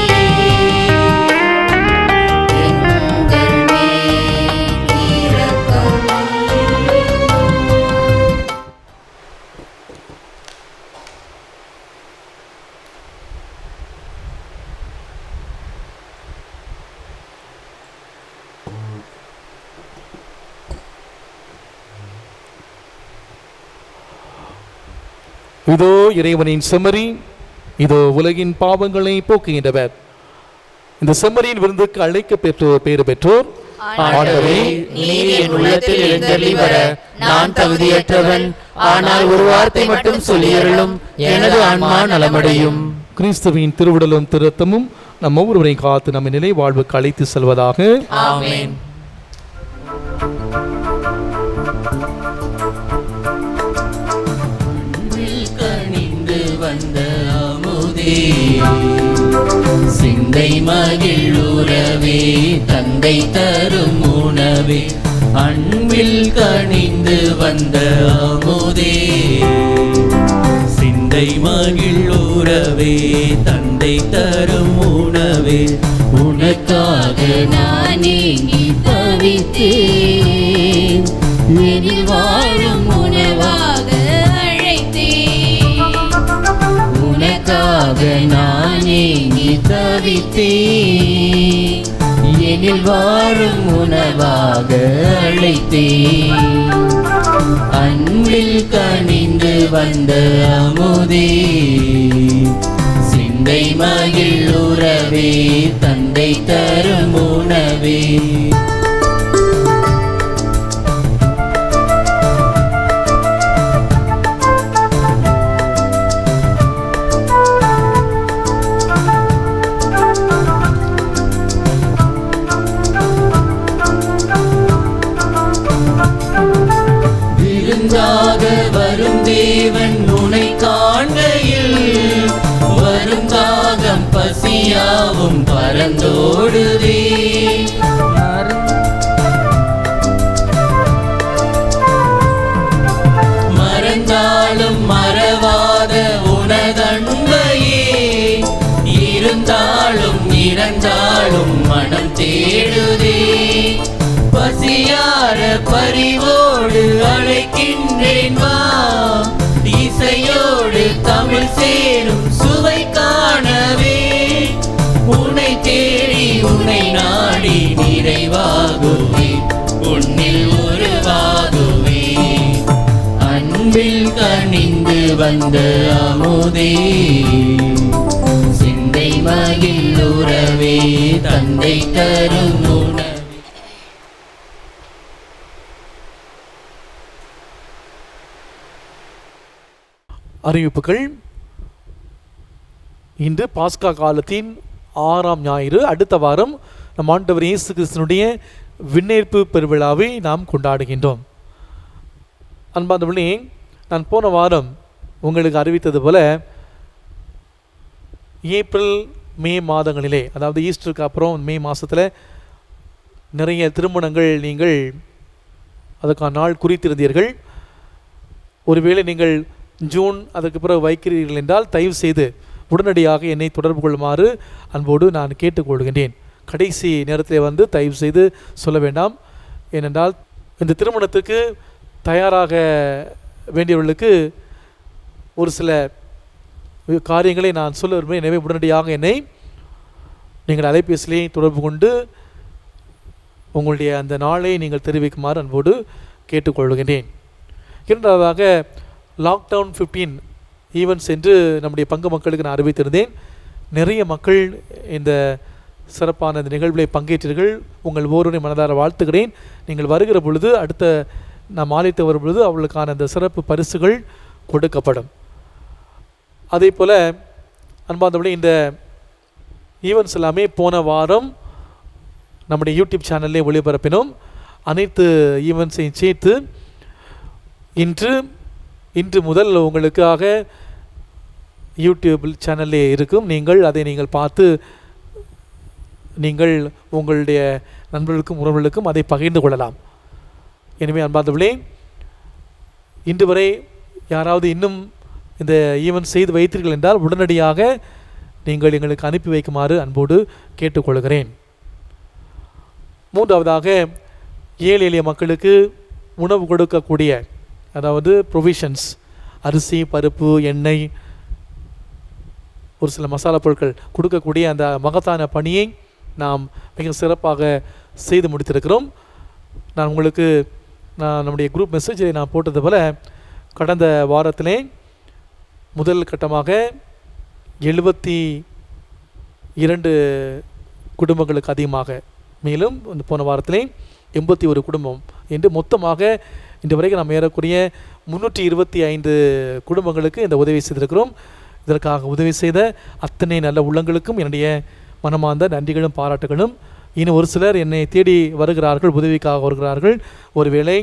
[SPEAKER 6] எங்கள் மேல்
[SPEAKER 2] இதோ இறைவனின் செம்மறி, இதோ உலகின் பாவங்களை போக்குகின்றவர். இந்த செம்மறியின் விருந்துக்கு அழைக்க பெற்றோர் பேறு பெற்றோர்.
[SPEAKER 7] ஆண்டவரே, நீர் என் உள்ளத்தில் எழுந்தருளி வர நான் தகுதியற்றவன். ஆனால் ஒரு வார்த்தை மட்டும் சொல்லியருளும், எனது ஆன்மா நலமடையும்.
[SPEAKER 2] கிறிஸ்துவின் திருவுடலும் திருத்தமும் நம் ஒவ்வொருவரை காத்து நம்ம நிலை வாழ்வுக்கு அழைத்து செல்வதாக.
[SPEAKER 7] ஆமென்.
[SPEAKER 1] கனிந்து வந்த அமுதே சிந்தை மகிழுறவே தந்தை தரும் உணவே அன்பில் கனிந்து வந்த அமுதே சிந்தை மகிழுறவே தந்தை தரும் உணவே உனக்காக நான் ஏங்கி தவித்தேன் எனில் வாழும் உணவாக அழைத்தேன் உனக்காக நான் ஏங்கி தவித்தேன் எனில் வாழும் உணவாக அழைத்தேன் அன்பில் கனிந்து வந்த அமுதே சிந்தை மகிழுறவே தந்தை தரும் உணவே விருந்தாக வரும் தேவன் உனை காண்கையில் வரும் தாகம் பசியாவும் பறந்தோடுதே மறந்தாலும் மறவாத உனதன்பையே இருந்தாலும் இறந்தாலும் மனம் தேடுதே பசியார பரிவோடு அழைக்கின்றேன் வா இசையோடு தமிழ் சேரும் சுவை காணவே உன்னை தேடி உன்னை நாடி நிறைவாகுவே உன்னில் உருவாகுவே அன்பில் கனிந்து வந்த அமுதே சிந்தை மகிழுறவே தந்தை தரும் உணவே
[SPEAKER 2] அறிவிப்புகள். இன்று பாஸ்கா காலத்தின் 6ஆம் ஞாயிறு. அடுத்த வாரம் நம் ஆண்டவர் இயேசு கிறிஸ்துவினுடைய விண்ணேற்பு பெருவிழாவை நாம் கொண்டாடுகின்றோம். அன்பார்ந்தவர்களே, நான் போன வாரம் உங்களுக்கு அறிவித்தது போல ஏப்ரல் மே மாதங்களிலே, அதாவது ஈஸ்டருக்கு அப்புறம் மே மாதத்தில் நிறைய திருமணங்கள் நீங்கள் அதுக்கான நாள் குறித்திருந்தீர்கள். ஒருவேளை நீங்கள் ஜூன் அதற்கு பிறகு வைக்கிறீர்கள் என்றால் தயவு செய்து உடனடியாக என்னை தொடர்பு கொள்ளுமாறு அன்போடு நான் கேட்டுக்கொள்கின்றேன். கடைசி நேரத்தில் வந்து தயவு செய்து சொல்ல வேண்டாம். ஏனென்றால் இந்த திருமணத்துக்கு தயாராக வேண்டியவர்களுக்கு ஒரு சில காரியங்களை நான் சொல்ல விரும்புகிறேன். எனவே உடனடியாக என்னை நீங்கள் அலைபேசியிலே தொடர்பு கொண்டு உங்களுடைய அந்த நாளை நீங்கள் தெரிவிக்குமாறு அன்போடு கேட்டுக்கொள்கின்றேன். இரண்டாவதாக லாக்டவுன் 15 ஈவெண்ட்ஸ் என்று நம்முடைய பங்கு மக்களுக்கு நான் அறிவித்திருந்தேன். நிறைய மக்கள் இந்த சிறப்பான இந்த நிகழ்வில் பங்கேற்றீர்கள். உங்கள் ஒவ்வொருவரையும் மனதார வாழ்த்துகிறேன். நீங்கள் வருகிற பொழுது, அடுத்த நாம் ஆலயத்தை வரும் பொழுது அவர்களுக்கான இந்த சிறப்பு பரிசுகள் கொடுக்கப்படும். அதே போல் அன்பார்ந்தவர்களே, இந்த ஈவெண்ட்ஸ் எல்லாமே போன வாரம் நம்முடைய யூடியூப் சேனல்லே ஒளிபரப்பினோம். அனைத்து ஈவெண்ட்ஸையும் சேர்த்து இன்று முதல் உங்களுக்காக யூடியூப் சேனல்லே இருக்கும். அதை நீங்கள் பார்த்து நீங்கள் உங்களுடைய நண்பர்களுக்கும் உறவுகளுக்கும் அதை பகிர்ந்து கொள்ளலாம். எனவே அன்பார்ந்தவர்களே, இன்று வரை யாராவது இன்னும் இந்த ஈவெண்ட் செய்து வைத்தீர்கள் என்றால் உடனடியாக நீங்கள் எங்களுக்கு அனுப்பி வைக்குமாறு அன்போடு கேட்டுக்கொள்கிறேன். மூன்றாவதாக, ஏழை எளிய மக்களுக்கு உணவு கொடுக்கக்கூடிய, அதாவது ப்ரொவிஷன்ஸ், அரிசி, பருப்பு, எண்ணெய், ஒரு சில மசாலா பொருட்கள் கொடுக்கக்கூடிய அந்த மகத்தான பணியை நாம் மிக சிறப்பாக செய்து முடித்திருக்கிறோம். நான் நம்முடைய குரூப் மெசேஜில் நான் போட்டது போல் கடந்த வாரத்திலே முதல் கட்டமாக 72 குடும்பங்களுக்கு அதிகமாக, மேலும் போன வாரத்திலே 81 குடும்பம் என்று மொத்தமாக இன்று வரைக்கும் நாம் ஏறக்கூடிய 325 குடும்பங்களுக்கு இந்த உதவி செய்திருக்கிறோம். இதற்காக உதவி செய்த அத்தனை நல்ல உள்ளங்களுக்கும் என்னுடைய மனமார்ந்த நன்றிகளும் பாராட்டுகளும். இன்னும் ஒரு சிலர் என்னை தேடி வருகிறார்கள், உதவிக்காக வருகிறார்கள். ஒருவேளை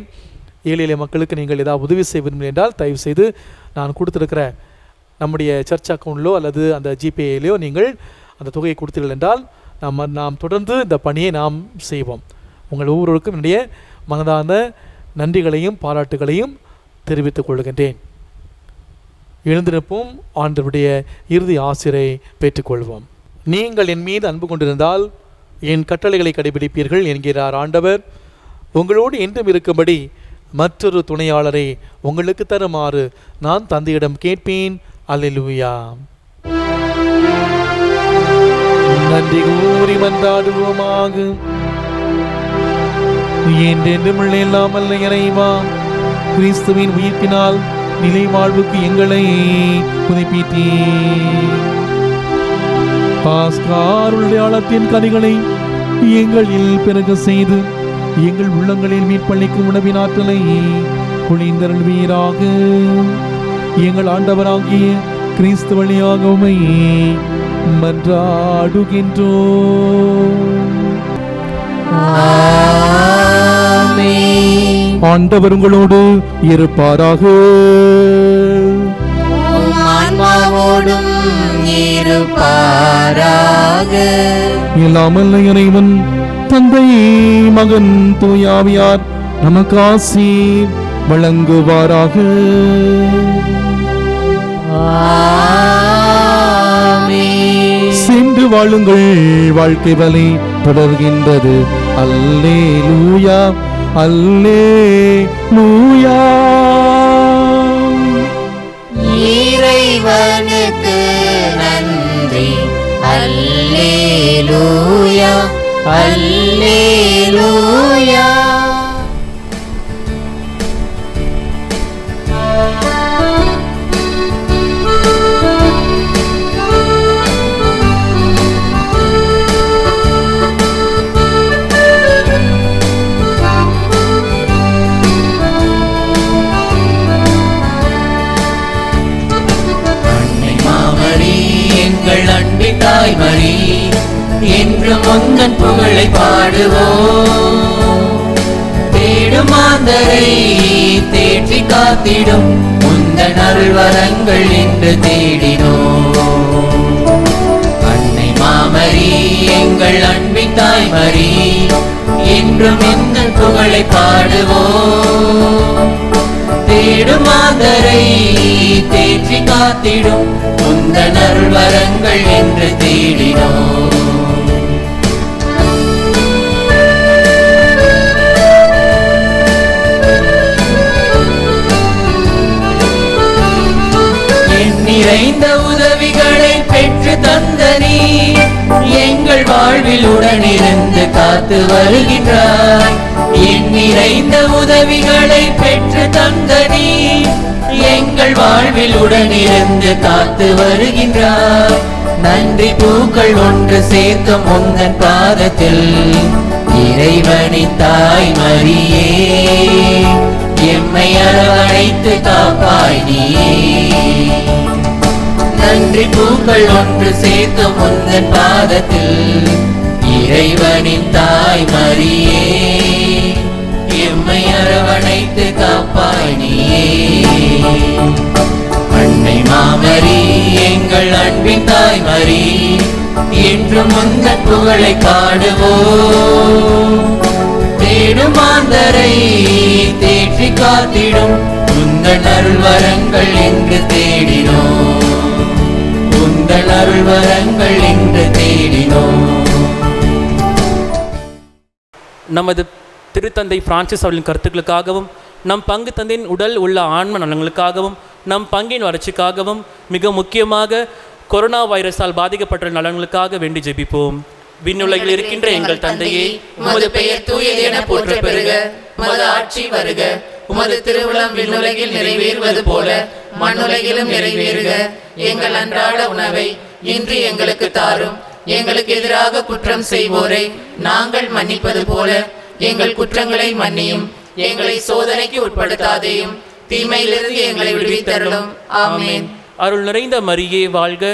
[SPEAKER 2] ஏழை எளிய மக்களுக்கு நீங்கள் ஏதாவது உதவி செய்ய விரும்புகிறீர்கள் என்றால் தயவு செய்து நான் கொடுத்துருக்கிற நம்முடைய சர்ச் அக்கௌண்ட்லோ அல்லது அந்த ஜிபேயிலையோ நீங்கள் அந்த தொகையை கொடுத்தீர்கள் என்றால் நாம் தொடர்ந்து இந்த பணியை நாம் செய்வோம். உங்கள் ஒவ்வொருவருக்கும் என்னுடைய மனதார்ந்த நன்றிகளையும் பாராட்டுகளையும் தெரிவித்துக் கொள்கின்றேன். எழுந்திருப்போம், ஆண்டவருடைய இறுதி ஆசிரை பெற்றுக்கொள்வோம். நீங்கள் என் மீது அன்பு கொண்டிருந்தால் என் கட்டளைகளை கடைபிடிப்பீர்கள் என்கிறார் ஆண்டவர். உங்களோடு என்றும் இருக்கும்படி மற்றொரு துணையாளரை உங்களுக்கு தருமாறு நான் தந்தையிடம் கேட்பேன். அல்லேலூயா. நன்றி கூறி மன்றாடுவோமாக. என்றென்றும் இல்லாமல் இறைவா, கிறிஸ்துவின் உயிர்ப்பினால் நிலை வாழ்வுக்கு எங்களை புதுப்பித்தீர். பாஸ்காருடையாளத்தின் கனிகளை எங்களில் பெருக செய்து எங்கள் உள்ளங்களில் மீட்பளிக்கும் உணவின் ஆற்றலை பொழிந்தருள்வீராக. எங்கள் ஆண்டவராகிய கிறிஸ்து வழியாக உம்மை மன்றாடுகின்றோம். ஆண்டவர் உங்களோடு இருப்பாராக.
[SPEAKER 6] ஆன்மாவோடும் இருப்பாராக.
[SPEAKER 2] இல்லாமல் இறைவன் தந்தை, மகன், தூயாவியார் நமக்கு ஆசி வழங்குவாராக. சென்று வாழுங்கள், வாழ்க்கை வலை தொடர்கின்றது. அல்லேலூயா, அல்லேலூயா.
[SPEAKER 6] இறைவனுக்கு நன்றி. அல்லேலூயா, அல்லேலூயா.
[SPEAKER 1] தாய்மரி என்று முந்தன் புகழை பாடுவோம். தேடும் மாந்தரை தேற்றி காத்திடும் முந்தன் அருள்வரங்கள் என்று தேடினோம். அன்னை மாமரி எங்கள் அன்பின் தாய்மரி என்றும் முந்தன் புகழை பாடுவோம். தேடும் மாந்தரை தேற்றி காத்திடும் முந்தன் அருள்வரங்கள் என்று தேடினோம். நிறைந்த உதவிகளை பெற்று தந்த நீ எங்கள் வாழ்வில் உடனிருந்து காத்து வருகின்றாய். என் நிறைந்த உதவிகளை பெற்று தந்த நீ எங்கள் வாழ்வில் உடனிருந்து காத்து வருகின்றாய். நன்றி பூக்கள் ஒன்று சேர்க்கும் உந்தன் பாதத்தில் இறைவனின் தாய் மரியே எம்மை அரவணைத்து காப்பாய் நீயே. நன்றி பூக்கள் ஒன்று சேர்த்து முந்தன் பாதத்தில் இறைவனின் தாய் மரியே எம்மை அரவணைத்து காப்பாய் நீயே. அன்னை மாமரி எங்கள் அன்பின் தாய் மரி என்றும் முந்தன் புகழை பாடுவோம். தேடும் மாந்தரை தேற்றி காத்திடும் உந்தன் அருள்வரங்கள் என்று தேடினோம். உந்தன் அருள்வரங்கள் என்று தேடினோம்.
[SPEAKER 5] நமது திருத்தந்தை பிரான்சிஸ் அவர்களின் கருத்துக்களுக்காகவும் நம் பங்கு தந்தையின் உடல் உள்ள ஆன்ம நலன்களுக்காகவும் நம் பங்கின் வளர்ச்சிக்காகவும் மிக முக்கியமாக கொரோனா வைரஸால் பாதிக்கப்பட்ட நலன்களுக்காக வேண்டி ஜெபிப்போம். விண்ணுலகில் இருக்கின்ற எங்கள் தந்தையே,
[SPEAKER 7] உமது பெயர் தூயது என போற்ற பெறுக. உமது ஆட்சி வருக. உமது திருவுளம் விண்ணுலகில் நிறைவேறுவது போல மண்ணுலகிலும் நிறைவேறுக. எங்கள் அன்றாட உணவை இன்று எங்களுக்கு தாரும். எங்களுக்கு எதிராக குற்றம் செய்வோரை நாங்கள் மன்னிப்பது போல எங்கள் குற்றங்களை மன்னியும். எங்களை சோதனைக்கு உட்படுத்தாதேயும், தீமையிலிருந்து எங்களை விடுவித்தருளும். ஆமென்.
[SPEAKER 5] அருள் நிறைந்த மரியே வாழ்க.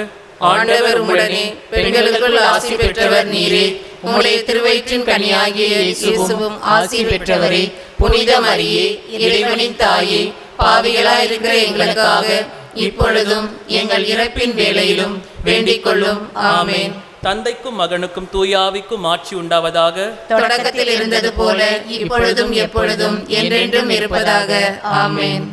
[SPEAKER 7] ஆண்டவர் உம்முடனே, பெண்களுக்குள் ஆசி பெற்றவர் நீரே. உம்முடைய திருவயிற்றின் கனியாகிய இயேசுவும் ஆசி பெற்றவரே. புனித மரியே, இறைவனின் தாயே, பாவிகளாயிருக்கிற எங்களுக்காக இப்பொழுதும் எங்கள் இறப்பின் வேளையிலும் வேண்டிக் கொள்ளும். ஆமென்.
[SPEAKER 5] தந்தைக்கும் மகனுக்கும் தூயாவிக்கும் ஆட்சி உண்டாவதாக.
[SPEAKER 7] தொடக்கத்தில் இருந்தது போல இப்பொழுதும் எப்பொழுதும் என்றென்றும் இருப்பதாக. ஆமென்.